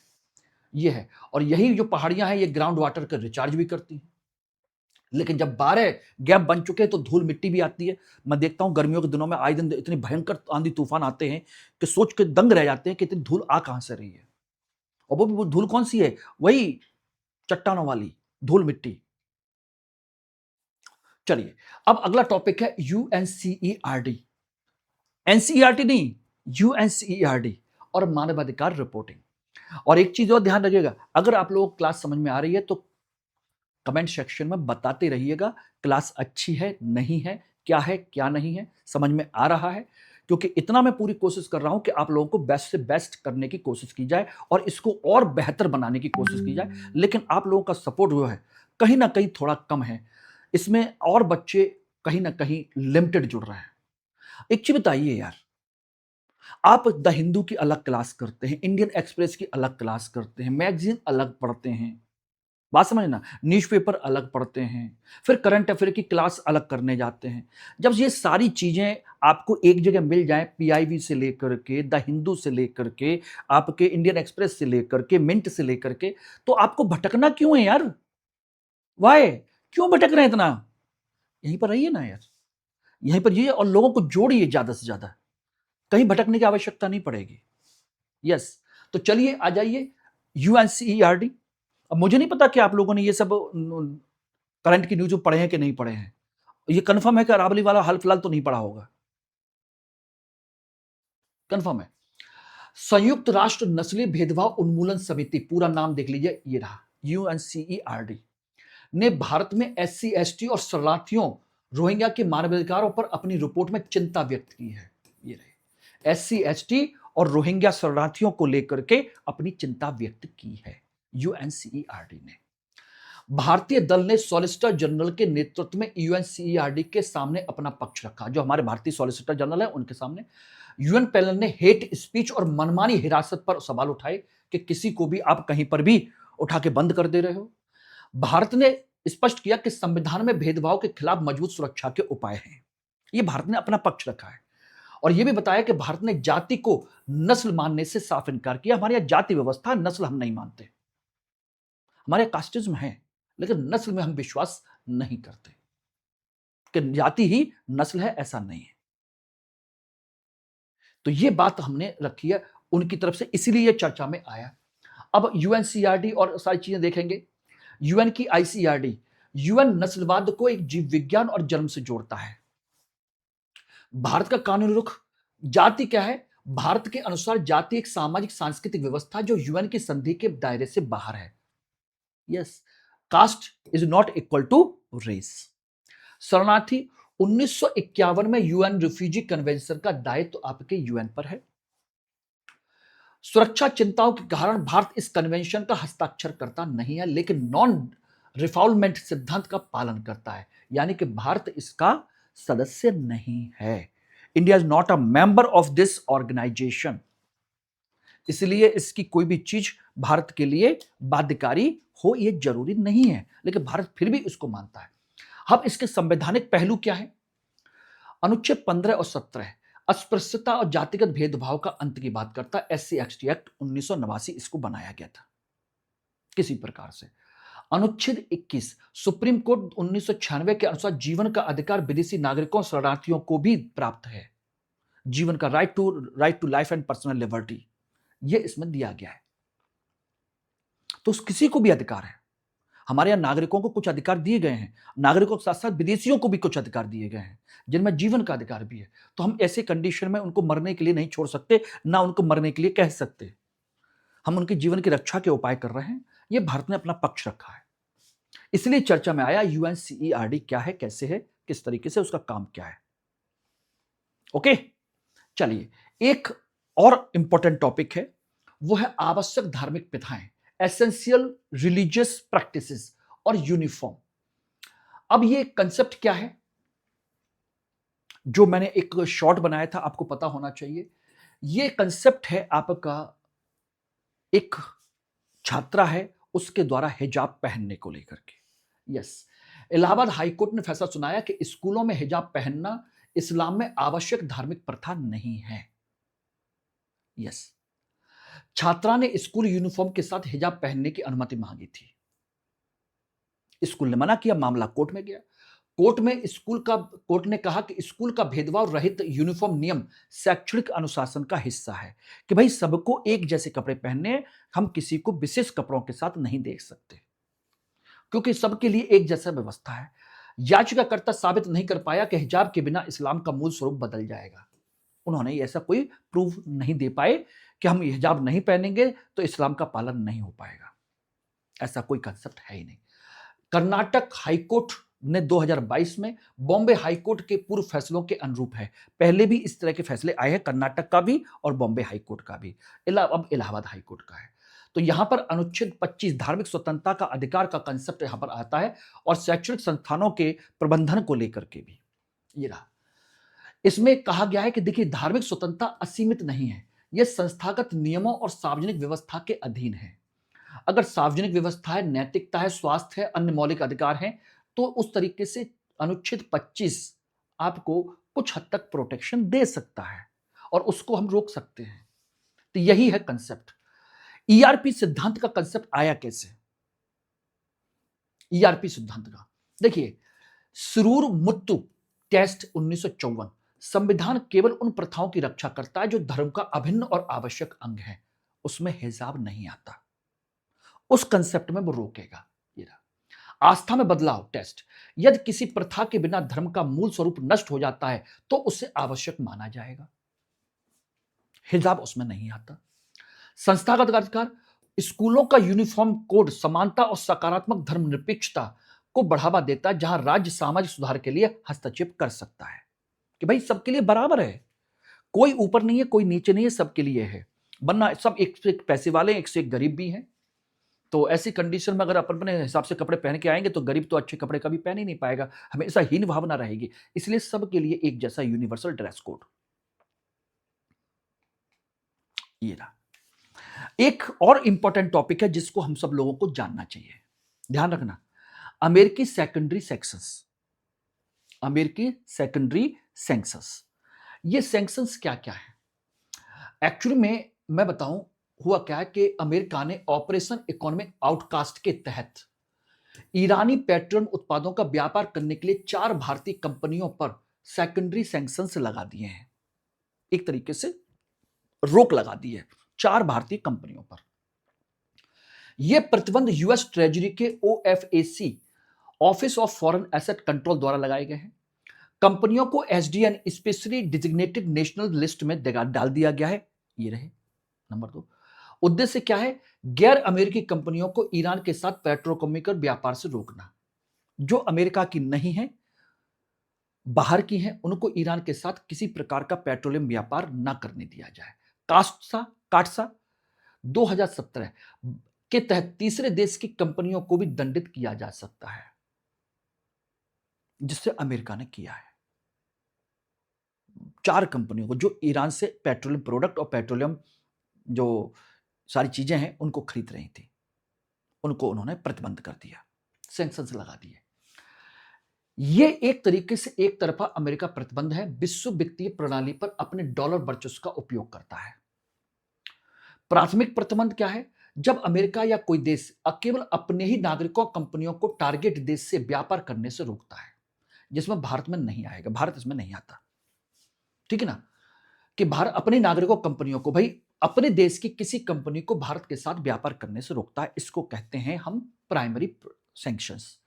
ये है, और यही जो पहाड़ियां हैं ये ग्राउंड वाटर का रिचार्ज भी करती हैं। लेकिन जब 12 गैप बन चुके हैं तो धूल मिट्टी भी आती है। मैं देखता हूं गर्मियों के दिनों में आए दिन इतनी भयंकर आंधी तूफान आते हैं कि सोच के दंग रह जाते हैं कि इतनी धूल आ कहां से रही है। और वो धूल कौन सी है? वही चट्टानों वाली धूल मिट्टी। चलिए, अब अगला टॉपिक है यूएनसीईआरडी। एनसीईआरटी नहीं, यूएनसीईआरडी और मानवाधिकार रिपोर्टिंग। और एक चीज और ध्यान रखिएगा, अगर आप लोगों को क्लास समझ में आ रही है तो कमेंट सेक्शन में बताते रहिएगा क्लास अच्छी है नहीं है, क्या नहीं है, समझ में आ रहा है। क्योंकि इतना मैं पूरी कोशिश कर रहा हूं कि आप लोगों को बेस्ट से बेस्ट करने की कोशिश की जाए और इसको और बेहतर बनाने की कोशिश की जाए। लेकिन आप लोगों का सपोर्ट जो है कहीं ना कहीं थोड़ा कम है, इसमें और बच्चे कहीं ना कहीं लिमिटेड जुड़ रहे हैं। एक चीज बताइए यार, आप द हिंदू की अलग क्लास करते हैं, इंडियन एक्सप्रेस की अलग क्लास करते हैं, मैगजीन अलग पढ़ते हैं, बात समझना, न्यूज़पेपर अलग पढ़ते हैं, फिर करंट अफेयर की क्लास अलग करने जाते हैं। जब ये सारी चीजें आपको एक जगह मिल जाएं, पीआईबी से लेकर के, द हिंदू से लेकर के, आपके इंडियन एक्सप्रेस से लेकर के, मिंट से लेकर के, तो आपको भटकना क्यों है यार? वाई? क्यों भटक रहे हैं इतना? यहीं पर रहिए ना यार, यहीं पर रहिए और लोगों को जोड़िए ज्यादा से ज्यादा, कहीं भटकने की आवश्यकता नहीं पड़ेगी। यस, तो चलिए आ जाइए यूएनसीईआरडी। अब मुझे नहीं पता कि आप लोगों ने ये सब करंट की न्यूज पढ़े हैं कि नहीं पढ़े हैं। ये कंफर्म है कि अरावली वाला हाल फिलहाल तो नहीं पढ़ा होगा, कंफर्म है। संयुक्त राष्ट्र नस्लीय भेदभाव उन्मूलन समिति, पूरा नाम देख लीजिए, ये रहा यूएनसीईआरडी, ने भारत में एससी एसटी और शरणार्थियों रोहिंग्या के मानवाधिकारों पर अपनी रिपोर्ट में चिंता व्यक्त की है। ये रहे, एससी एसटी और रोहिंग्या शरणार्थियों को लेकर के अपनी चिंता व्यक्त की है यूएनसीईआरडी ने। भारतीय दल ने सॉलिसिटर जनरल के नेतृत्व में यूएनसीईआरडी के सामने अपना पक्ष रखा। जो हमारे भारतीय सॉलिसिटर जनरल है उनके सामने यूएन पैनल ने हेट स्पीच और मनमानी हिरासत पर सवाल उठाए कि किसी को भी आप कहीं पर भी उठा के बंद कर दे रहे हो। भारत ने स्पष्ट किया कि संविधान में भेदभाव के खिलाफ मजबूत सुरक्षा के उपाय हैं। ये भारत ने अपना पक्ष रखा है, और यह भी बताया कि भारत ने जाति को नस्ल मानने से साफ इनकार किया। हमारे यहां जाति व्यवस्था, नस्ल हम नहीं मानते, हमारे कास्टिज्म है, लेकिन नस्ल में हम विश्वास नहीं करते कि जाति ही नस्ल है, ऐसा नहीं है। तो ये बात हमने रखी है उनकी तरफ से, इसीलिए ये चर्चा में आया। अब यूएनसीईआरडी और सारी चीजें देखेंगे। यूएन की आईसीईआरडी, यूएन नस्लवाद को एक जीव विज्ञान और जन्म से जोड़ता है। भारत का कानूनी रुख, जाति क्या है? भारत के अनुसार जाति एक सामाजिक सांस्कृतिक व्यवस्था जो यूएन की संधि के दायरे से बाहर है। Yes, caste is not equal to race. शरणार्थी, 1951 में यूएन रिफ्यूजी कन्वेंशन का दायित्व आपके यूएन पर है। सुरक्षा चिंताओं के कारण भारत इस कन्वेंशन का हस्ताक्षर करता नहीं है, लेकिन नॉन रिफॉल्वमेंट सिद्धांत का पालन करता है, यानी कि भारत इसका सदस्य नहीं है। India is not a member of this organisation, इसलिए इसकी कोई भी चीज भारत के लिए बाध्यकारी हो ये जरूरी नहीं है, लेकिन भारत फिर भी इसको मानता है। अब इसके संवैधानिक पहलू क्या है? अनुच्छेद 15 और 17 अस्पृश्यता और जातिगत भेदभाव का अंत की बात करता है। एससी एसटी एक्ट 1989 इसको बनाया गया था किसी प्रकार से। अनुच्छेद 21 सुप्रीम कोर्ट 1996 के अनुसार जीवन का अधिकार विदेशी नागरिकों शरणार्थियों को भी प्राप्त है। जीवन का right to life and personal liberty, ये इसमें दिया गया है। तो किसी को भी अधिकार है। हमारे यहां नागरिकों को कुछ अधिकार दिए गए हैं, नागरिकों के साथ साथ विदेशियों को भी कुछ अधिकार दिए गए हैं, जिनमें जीवन का अधिकार भी है। तो हम ऐसे कंडीशन में उनको मरने के लिए नहीं छोड़ सकते, ना उनको मरने के लिए कह सकते। हम उनके जीवन की रक्षा के उपाय कर रहे हैं। यह भारत ने अपना पक्ष रखा है, इसलिए चर्चा में आया यूएनसीईआरडी क्या है, कैसे है, किस तरीके से, उसका काम क्या है। ओके, चलिए एक और इंपॉर्टेंट टॉपिक है, वो है आवश्यक धार्मिक प्रथाएं, एसेंशियल रिलीजियस प्रैक्टिसेस और यूनिफॉर्म। अब ये कंसेप्ट क्या है, जो मैंने एक शॉर्ट बनाया था, आपको पता होना चाहिए। ये कंसेप्ट है आपका, एक छात्रा है, उसके द्वारा हिजाब पहनने को लेकर के। यस, इलाहाबाद हाईकोर्ट ने फैसला सुनाया कि स्कूलों में हिजाब पहनना इस्लाम में आवश्यक धार्मिक प्रथा नहीं है। यस, छात्रा ने स्कूल यूनिफॉर्म के साथ हिजाब पहनने की अनुमति मांगी थी। स्कूल ने मना किया, मामला कोर्ट में गया। कोर्ट ने कहा कि स्कूल का भेदभाव रहित यूनिफॉर्म नियम शैक्षणिक अनुशासन का हिस्सा है, कि भाई सबको एक जैसे कपड़े पहनने, हम किसी को विशेष कपड़ों के साथ नहीं देख सकते, क्योंकि सबके लिए एक जैसा व्यवस्था है। याचिकाकर्ता साबित नहीं कर पाया कि हिजाब के बिना इस्लाम का मूल स्वरूप बदल जाएगा। उन्होंने ऐसा कोई प्रूफ नहीं दे पाए कि हम हिजाब नहीं पहनेंगे तो इस्लाम का पालन नहीं हो पाएगा। ऐसा कोई कंसेप्ट है ही नहीं। कर्नाटक हाईकोर्ट ने 2022 में बॉम्बे हाईकोर्ट के पूर्व फैसलों के अनुरूप है। पहले भी इस तरह के फैसले आए हैं, कर्नाटक का भी और बॉम्बे हाईकोर्ट का भी, अब इलाहाबाद हाईकोर्ट का है। तो यहां पर अनुच्छेद 25 धार्मिक स्वतंत्रता का अधिकार का कंसेप्ट यहां पर आता है, और शैक्षणिक संस्थानों के प्रबंधन को लेकर के भी ये रहा। इसमें कहा गया है कि देखिए, धार्मिक स्वतंत्रता असीमित नहीं है, यह संस्थागत नियमों और सार्वजनिक व्यवस्था के अधीन है। अगर सार्वजनिक व्यवस्था है, नैतिकता है, स्वास्थ्य है, अन्य मौलिक अधिकार हैं, तो उस तरीके से अनुच्छेद 25 आपको कुछ हद तक प्रोटेक्शन दे सकता है, और उसको हम रोक सकते हैं। तो यही है कंसेप्ट। ईआरपी सिद्धांत का कंसेप्ट आया कैसे? ईआरपी सिद्धांत का देखिए, सुरूर मुत्तु टेस्ट 1954, संविधान केवल उन प्रथाओं की रक्षा करता है जो धर्म का अभिन्न और आवश्यक अंग है, उसमें हिजाब नहीं आता। उस कंसेप्ट में वो रोकेगा। ये रहा। आस्था में बदलाव टेस्ट, यदि किसी प्रथा के बिना धर्म का मूल स्वरूप नष्ट हो जाता है तो उसे आवश्यक माना जाएगा, हिजाब उसमें नहीं आता। संस्थागत अधिकार, स्कूलों का यूनिफॉर्म कोड समानता और सकारात्मक धर्मनिरपेक्षता को बढ़ावा देता है, जहां राज्य सामाजिक सुधार के लिए हस्तक्षेप कर सकता है, कि भाई सबके लिए बराबर है, कोई ऊपर नहीं है, कोई नीचे नहीं है, सबके लिए है। वरना सब एक से एक पैसे वाले, एक से एक गरीब भी हैं। तो ऐसी कंडीशन में अगर अपन अपने हिसाब से कपड़े पहन के आएंगे तो गरीब तो अच्छे कपड़े कभी पहन ही नहीं पाएगा, हमेशा हीन भावना रहेगी। इसलिए सबके लिए एक जैसा यूनिवर्सल ड्रेस कोड। ये रहा। एक और इंपॉर्टेंट टॉपिक है जिसको हम सब लोगों को जानना चाहिए, ध्यान रखना, अमेरिकी सेकेंडरी सेक्शंस। अमेरिकी सेकेंडरी सेंसस, ये सेंक्शंस क्या क्या है? एक्चुअली में मैं बताऊं, हुआ क्या है कि अमेरिका ने ऑपरेशन इकोनॉमिक आउटकास्ट के तहत ईरानी पेट्रोलियम उत्पादों का व्यापार करने के लिए 4 भारतीय कंपनियों पर सेकेंडरी सैंक्शंस लगा दिए हैं। एक तरीके से रोक लगा दी है 4 भारतीय कंपनियों पर। यह प्रतिबंध यूएस ट्रेजरी के OFAC, office of foreign asset control द्वारा लगाए गए हैं। कंपनियों को SDN specially designated national list में डाल दिया गया है। ये रहे नंबर 2। उद्देश्य क्या है? गैर अमेरिकी कंपनियों को ईरान के साथ पेट्रोकेमिकल व्यापार से रोकना। जो अमेरिका की नहीं है, बाहर की हैं, उनको ईरान के साथ किसी प्रकार का पेट्रोलियम व्यापार ना करने दिया जाए। काटसा 2017 के तहत तीसरे देश की कंपनियों को भी दंडित किया जा सकता है, जिससे अमेरिका ने किया है। 4 कंपनियों को जो ईरान से पेट्रोलियम प्रोडक्ट और पेट्रोलियम जो सारी चीजें हैं उनको खरीद रही थी, उनको उन्होंने प्रतिबंध कर दिया, सैंक्शंस लगा दिए। ये एक तरीके से एक तरफा अमेरिका प्रतिबंध है, विश्व वित्तीय प्रणाली पर अपने डॉलर वर्चस्व का उपयोग करता है। प्राथमिक प्रतिबंध क्या है? जब अमेरिका या कोई देश केवल अपने ही नागरिकों कंपनियों को टारगेट देश से व्यापार करने से रोकता है, जिसमें भारत में नहीं आएगा, भारत इसमें नहीं आता, ठीक है ना, कि भारत अपने नागरिकों कंपनियों को, भाई अपने देश की किसी कंपनी को भारत के साथ व्यापार करने से रोकता है, इसको कहते हैं हम प्राइमरी सैंक्शंस।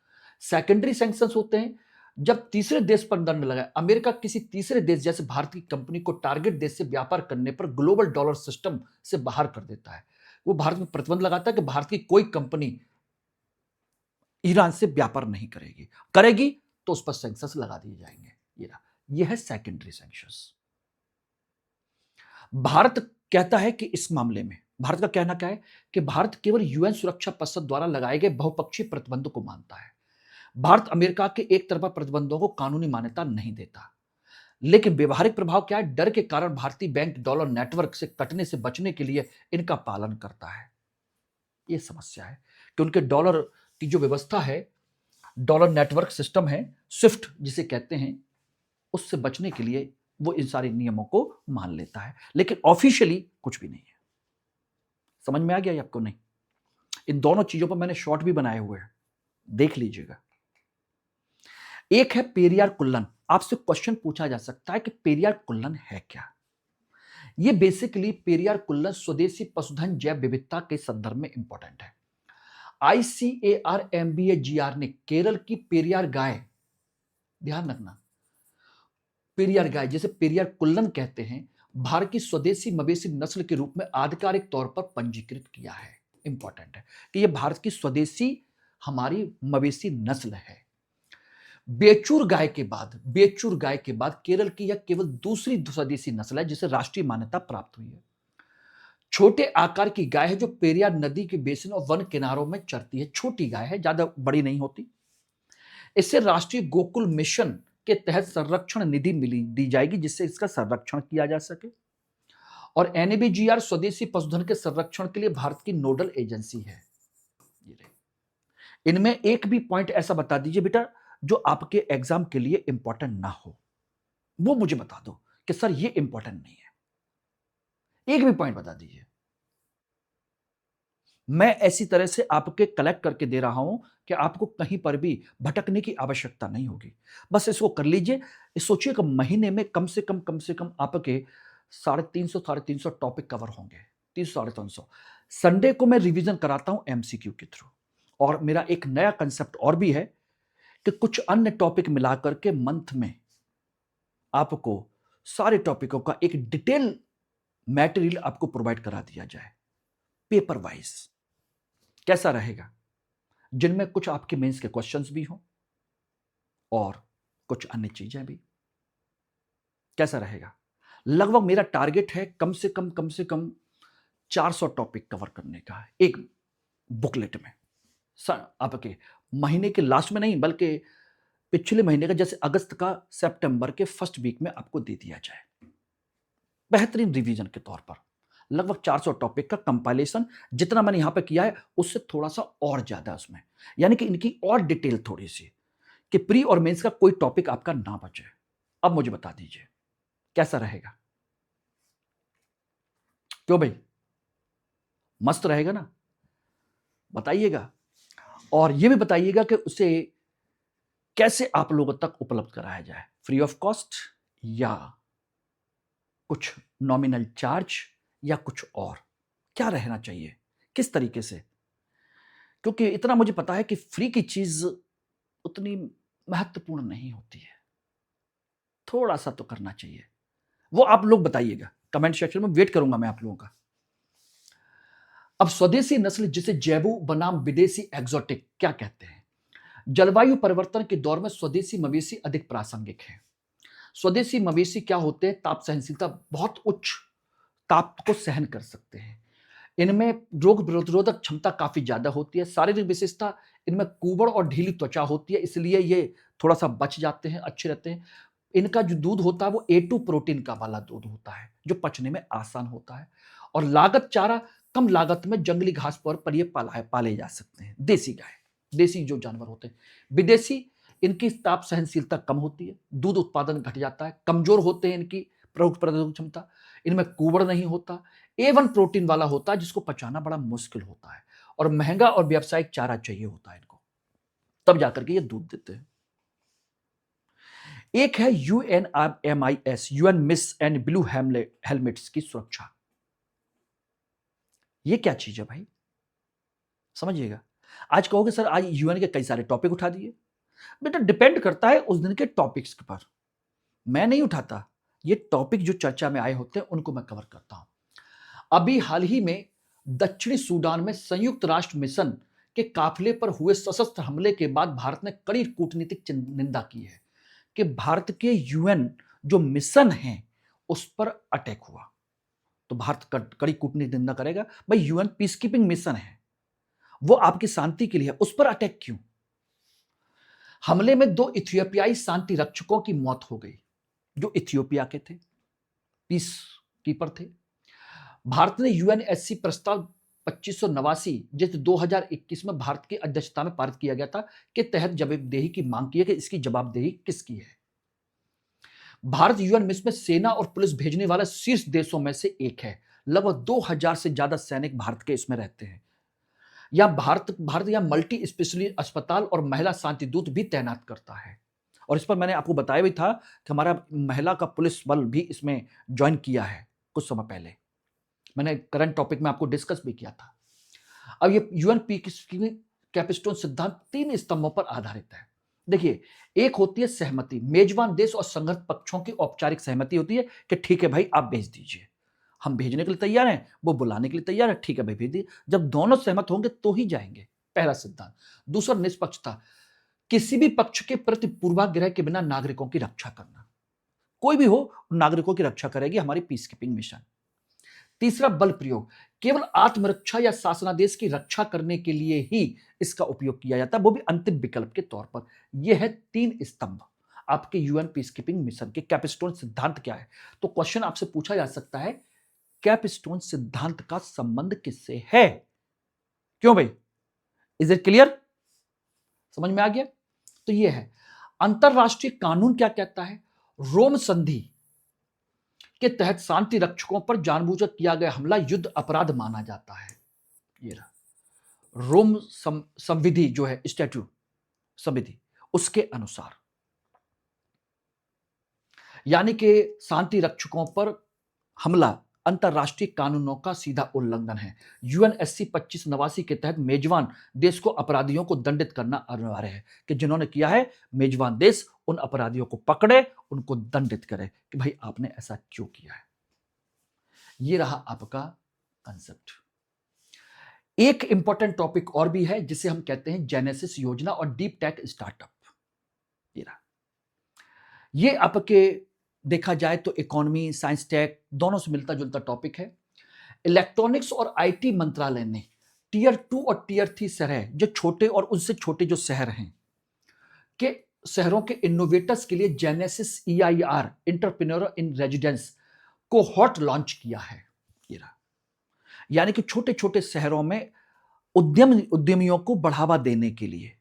सेकेंडरी सैंक्शंस होते हैं जब तीसरे देश पर दंड लगाए। अमेरिका किसी तीसरे देश जैसे भारत की कंपनी को टारगेट देश से व्यापार करने पर ग्लोबल डॉलर सिस्टम से बाहर कर देता है। वो भारत में प्रतिबंध लगाता है कि भारत की कोई कंपनी ईरान से व्यापार नहीं करेगी, करेगी तो उस पर सैंक्शंस लगा दिए जाएंगे। ये है सेकेंडरी सैंक्शंस। भारत कहता है कि इस मामले में भारत का कहना क्या है कि भारत केवल यूएन सुरक्षा परिषद द्वारा लगाए गए बहुपक्षीय प्रतिबंध को मानता है। भारत अमेरिका के एक तरफा प्रतिबंधों को कानूनी मान्यता नहीं देता, लेकिन व्यवहारिक प्रभाव क्या है? डर के कारण भारतीय बैंक डॉलर नेटवर्क से कटने से बचने के लिए इनका पालन करता है। ये समस्या है कि उनके डॉलर की जो व्यवस्था है, डॉलर नेटवर्क सिस्टम है, स्विफ्ट जिसे कहते हैं, उससे बचने के लिए वो इन सारे नियमों को मान लेता है, लेकिन ऑफिशियली कुछ भी नहीं है। समझ में आ गया ये आपको? नहीं। इन दोनों चीजों पर मैंने शॉर्ट भी बनाए हुए हैं, देख लीजिएगा। एक है पेरियार कुल्लन। आपसे क्वेश्चन पूछा जा सकता है कि पेरियार कुल्लन है क्या? ये बेसिकली पेरियार कुल्लन स्वदेशी पशुधन जैव विविधता के संदर्भ में इंपॉर्टेंट है। ICAR-MBAGR ने केरल की पेरियार गाय, ध्यान रखना, पेरियार गाय जिसे पेरियार कुल्लन कहते हैं, भारत की स्वदेशी मवेशी नस्ल के रूप में आधिकारिक तौर पर पंजीकृत किया है। इंपॉर्टेंट है कि यह भारत की स्वदेशी हमारी मवेशी नस्ल है। बेचूर गाय के बाद केरल की यह केवल दूसरी स्वदेशी नस्ल है जिसे राष्ट्रीय मान्यता प्राप्त हुई है। छोटे आकार की गाय है जो पेरियार नदी के बेसिन और वन किनारों में चरती है। छोटी गाय है, ज्यादा बड़ी नहीं होती। इससे राष्ट्रीय गोकुल मिशन के तहत संरक्षण निधि दी जाएगी जिससे इसका संरक्षण किया जा सके। और NABGR स्वदेशी पशुधन के संरक्षण के लिए भारत की नोडल एजेंसी है। इनमें एक भी पॉइंट ऐसा बता दीजिए बेटा जो आपके एग्जाम के लिए इंपॉर्टेंट ना हो, वो मुझे बता दो कि सर ये इंपॉर्टेंट नहीं है। एक भी पॉइंट बता दीजिए। मैं ऐसी तरह से आपके कलेक्ट करके दे रहा हूं कि आपको कहीं पर भी भटकने की आवश्यकता नहीं होगी। बस इसको कर लीजिए। सोचिए कि महीने में कम से कम आपके 350 टॉपिक कवर होंगे। 300-350। संडे को मैं रिवीजन कराता हूं MCQ के थ्रू। और मेरा एक नया कंसेप्ट और भी है कि कुछ अन्य टॉपिक मिलाकर के मंथ में आपको सारे टॉपिकों का एक डिटेल मटेरियल आपको प्रोवाइड करा दिया जाए, पेपर वाइज। कैसा रहेगा? जिनमें कुछ आपके मेंस के क्वेश्चंस भी हों और कुछ अन्य चीजें भी। कैसा रहेगा? लगभग मेरा टारगेट है कम से कम 400 टॉपिक कवर करने का एक बुकलेट में। आपके महीने के लास्ट में नहीं बल्कि पिछले महीने का, जैसे अगस्त का, सितंबर के फर्स्ट वीक में आपको दे दिया जाए, बेहतरीन रिवीजन के तौर पर। लगभग 400 टॉपिक का कंपाइलेशन जितना मैंने यहां पे किया है उससे थोड़ा सा और ज्यादा उसमें, यानी कि इनकी और डिटेल थोड़ी सी, कि प्री और मेंस का कोई टॉपिक आपका ना बचे। अब मुझे बता दीजिए कैसा रहेगा? क्यों भाई, मस्त रहेगा ना? बताइएगा। और यह भी बताइएगा कि उसे कैसे आप लोगों तक उपलब्ध कराया जाए, फ्री ऑफ कॉस्ट या कुछ नॉमिनल चार्ज या कुछ और, क्या रहना चाहिए, किस तरीके से? क्योंकि इतना मुझे पता है कि फ्री की चीज उतनी महत्वपूर्ण नहीं होती है, थोड़ा सा तो करना चाहिए। वो आप लोग बताइएगा कमेंट सेक्शन में, वेट करूंगा मैं आप लोगों का। अब स्वदेशी नस्ल जिसे जैबू बनाम विदेशी एक्सोटिक क्या कहते हैं? जलवायु परिवर्तन के दौर में स्वदेशी मवेशी अधिक प्रासंगिक है। स्वदेशी मवेशी क्या होते हैं? ताप सहनशीलता, बहुत उच्च ताप को सहन कर सकते हैं। इनमें रोग प्रतिरोधक क्षमता काफी ज्यादा होती है। शारीरिक विशेषता, इनमें कुबड़ और ढीली त्वचा होती है, इसलिए ये थोड़ा सा बच जाते हैं, अच्छे रहते हैं। इनका जो दूध होता है वो A2 प्रोटीन का वाला दूध होता है जो पचने में आसान होता है। और लागत चारा, कम लागत में जंगली घास पर ये पाले जा सकते हैं। देसी गाय, देसी जो जानवर होते हैं। विदेशी, इनकी ताप सहनशीलता कम होती है, दूध उत्पादन घट जाता है, कमजोर होते हैं, इनकी रोग प्रतिरोधक क्षमता, इनमें कुबड़ नहीं होता, A1 प्रोटीन वाला होता है जिसको पचाना बड़ा मुश्किल होता है, और महंगा और व्यावसायिक चारा चाहिए होता है इनको, तब जाकर के ये दूध देते हैं। एक है UNMIS, UN miss and blue helmets की सुरक्षा। ये क्या चीज है भाई? समझिएगा। आज कहोगे सर आज UN के कई सारे टॉपिक उठा दिए। बेटा डिपेंड करता है उस दिन के टॉपिक्स के पर, मैं नहीं उठाता। ये टॉपिक जो चर्चा में आए होते हैं उनको मैं कवर करता हूं। अभी हाल ही में दक्षिणी सूडान में संयुक्त राष्ट्र मिशन के काफिले पर हुए सशस्त्र हमले के बाद भारत ने कड़ी कूटनीतिक निंदा की है कि भारत के UN जो मिशन है उस पर अटैक हुआ, तो भारत कड़ी कूटनीतिक निंदा करेगा। भाई UN पीस कीपिंग मिशन है, वो आपकी शांति के लिए, उस पर अटैक क्यों? हमले में 2 इथियोपियाई शांति रक्षकों की मौत हो गई जो इथियोपिया के थे, पीस कीपर थे। भारत ने यूएनएससी प्रस्ताव 2589 जिसे 2021 में भारत की अध्यक्षता में पारित किया गया था के तहत जवाबदेही की मांग की है कि इसकी जवाबदेही किसकी है। भारत यूएन मिशन में सेना और पुलिस भेजने वाला शीर्ष देशों में से एक है। लगभग 2000 से ज्यादा सैनिक भारत के इसमें रहते हैं। भारत या मल्टी स्पेशलिस्ट अस्पताल और महिला शांति दूत भी तैनात करता है। और इस पर मैंने आपको बताया भी था कि हमारा महिला का पुलिस बल भी इसमें ज्वाइन किया है कुछ समय पहले। मैंने करंट टॉपिक में आपको डिस्कस भी किया था। अब ये यूएन पीस कैपस्टोन सिद्धांत 3 स्तंभों पर आधारित है। देखिए, एक होती है सहमति, मेजबान देश और संघर्ष पक्षों की औपचारिक सहमति होती है कि ठीक है भाई आप भेज दीजिए, हम भेजने के लिए तैयार हैं, वो बुलाने के लिए तैयार है, ठीक है भाई भेज दीजिए। जब दोनों सहमत होंगे तो ही जाएंगे, पहला सिद्धांत। दूसरा निष्पक्षता, किसी भी पक्ष के प्रति पूर्वाग्रह के बिना नागरिकों की रक्षा करना। कोई भी हो नागरिकों की रक्षा करेगी हमारी पीस कीपिंग मिशन। तीसरा बल प्रयोग, केवल आत्मरक्षा या शासनादेश की रक्षा करने के लिए ही इसका उपयोग किया जाता है, वो भी अंतिम विकल्प के तौर पर। यह है 3 स्तंभ आपके यूएन पीस कीपिंग मिशन के। कैपस्टोन सिद्धांत क्या है? तो क्वेश्चन आपसे पूछा जा सकता है, कैपस्टोन सिद्धांत का संबंध किससे है? क्यों भाई? Is it clear? समझ में आ गया? तो यह है अंतरराष्ट्रीय कानून क्या कहता है। रोम संधि के तहत शांति रक्षकों पर जानबूझकर किया गया हमला युद्ध अपराध माना जाता है। ये रहा रोम संविधि जो है, स्टैट्यूट संविधि, उसके अनुसार, यानी कि शांति रक्षकों पर हमला अंतरराष्ट्रीय कानूनों का सीधा उल्लंघन है। यूएनएससी 2589 के तहत मेजबान देश को अपराधियों को दंडित करना अनिवार्य है कि जिन्होंने किया है, मेजबान देश उन अपराधियों को पकड़े, उनको दंडित करे कि भाई आपने ऐसा क्यों किया है। ये रहा आपका कंसेप्ट। एक इंपॉर्टेंट टॉपिक और भी है जिसे हम कहते हैं जेनेसिस योजना और डीप टेक स्टार्टअप। ये रहा, ये आपके देखा जाए तो इकोनॉमी, साइंस, टेक दोनों से मिलता जुलता टॉपिक है। इलेक्ट्रॉनिक्स और आईटी मंत्रालय ने टीयर 2 और टीयर 3 शहर, जो छोटे और उनसे छोटे जो शहर हैं, के शहरों के इनोवेटर्स के लिए जेनेसिस EIR, एंटरप्रेन्योर इन रेजिडेंस, कोहॉर्ट लॉन्च किया है। ये रहा, यानी कि छोटे छोटे शहरों में उद्यमियों को बढ़ावा देने के लिए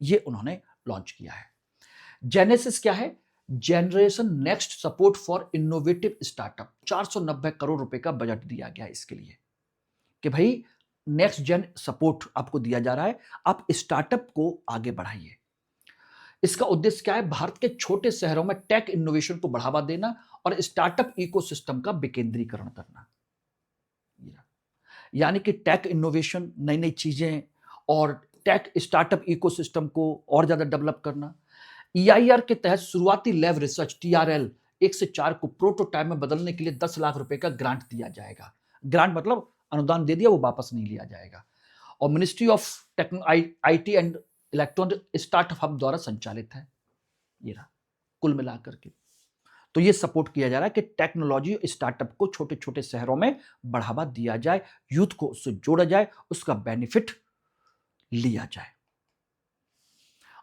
ये उन्होंने लॉन्च किया है। जेनेसिस क्या है? Generation next support for innovative startup. 490 crore रुपए का बजट दिया गया इसके लिए कि भाई नेक्स्ट जेन सपोर्ट आपको दिया जा रहा है, आप स्टार्टअप को आगे बढ़ाइए। इसका उद्देश्य क्या है? भारत के छोटे शहरों में टेक इनोवेशन को बढ़ावा देना और स्टार्टअप इकोसिस्टम का विकेंद्रीकरण करना। यानी कि टेक इनोवेशन, नई नई चीजें और टेक स्टार्टअप इकोसिस्टम को और ज्यादा डेवलप करना। EIR के तहत शुरुआती लैब रिसर्च TRL 1 से 4 को प्रोटोटाइप में बदलने के लिए 10 लाख रुपए का ग्रांट दिया जाएगा। ग्रांट मतलब अनुदान दे दिया, वो वापस नहीं लिया जाएगा। और ministry of IT and electronic startup hub द्वारा संचालित है। ये रहा कुल मिलाकर के। तो ये सपोर्ट किया जा रहा है कि टेक्नोलॉजी स्टार्टअप को छोटे छोटे शहरों में बढ़ावा दिया जाए, यूथ को उससे जोड़ा जाए, उसका बेनिफिट लिया जाए।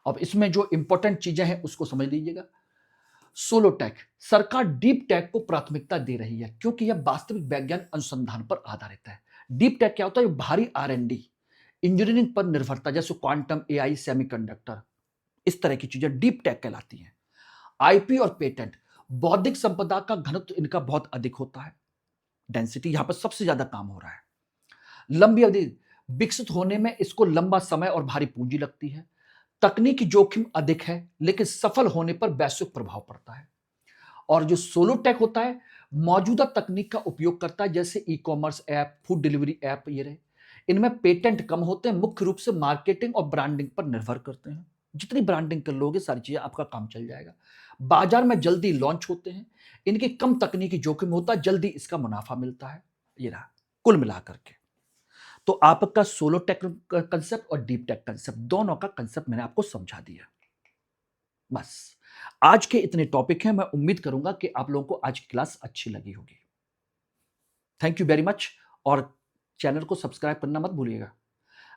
अब इसमें जो इंपॉर्टेंट चीजें हैं उसको समझ लीजिएगा। सोलो टेक, सरकार डीप टेक को प्राथमिकता दे रही है क्योंकि यह वास्तविक वैज्ञानिक अनुसंधान पर आधारित है। डीप टेक क्या होता है? भारी R&D, इंजीनियरिंग पर निर्भरता, जैसे क्वांटम, AI, सेमीकंडक्टर, इस तरह की चीजें डीप टेक कहलाती हैं। IP और पेटेंट, बौद्धिक संपदा का घनत्व इनका बहुत अधिक होता है, डेंसिटी, यहां पर सबसे ज्यादा काम हो रहा है। लंबी अवधि, विकसित होने में इसको लंबा समय और भारी पूंजी लगती है। तकनीकी जोखिम अधिक है लेकिन सफल होने पर वैश्विक प्रभाव पड़ता है। और जो सोलो टेक होता है, मौजूदा तकनीक का उपयोग करता है, जैसे e-commerce app, food delivery app, ये रहे। इनमें पेटेंट कम होते हैं, मुख्य रूप से मार्केटिंग और ब्रांडिंग पर निर्भर करते हैं। जितनी ब्रांडिंग कर लोगे सारी चीजें आपका काम चल जाएगा। बाजार में जल्दी लॉन्च होते हैं, इनकी कम तकनीकी जोखिम होता है, जल्दी इसका मुनाफा मिलता है। ये रहा कुल मिलाकर के। तो आपका सोलो टेक कंसेप्ट और डीप टेक कंसेप्ट, दोनों का कंसेप्ट मैंने आपको समझा दिया। बस आज के इतने टॉपिक हैं। मैं उम्मीद करूंगा कि आप लोगों को आज की क्लास अच्छी लगी होगी। Thank you very much. और चैनल को सब्सक्राइब करना मत भूलिएगा।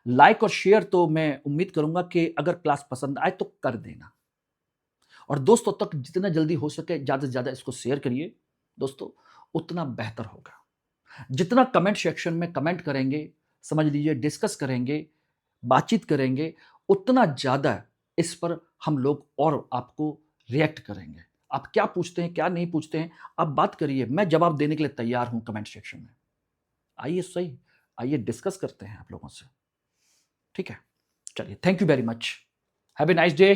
लाइक और शेयर तो मैं उम्मीद करूंगा कि अगर क्लास पसंद आए तो कर देना, और दोस्तों तक जितना जल्दी हो सके ज़्यादा से ज़्यादा इसको शेयर करिए दोस्तों, उतना बेहतर होगा। जितना कमेंट सेक्शन में कमेंट करेंगे, समझ लीजिए डिस्कस करेंगे, बातचीत करेंगे, उतना ज़्यादा इस पर हम लोग और आपको रिएक्ट करेंगे। आप क्या पूछते हैं, क्या नहीं पूछते हैं, आप बात करिए, मैं जवाब देने के लिए तैयार हूँ कमेंट सेक्शन में। आइए सही, आइए डिस्कस करते हैं आप लोगों से, ठीक है? चलिए, thank you very much. Have a nice day.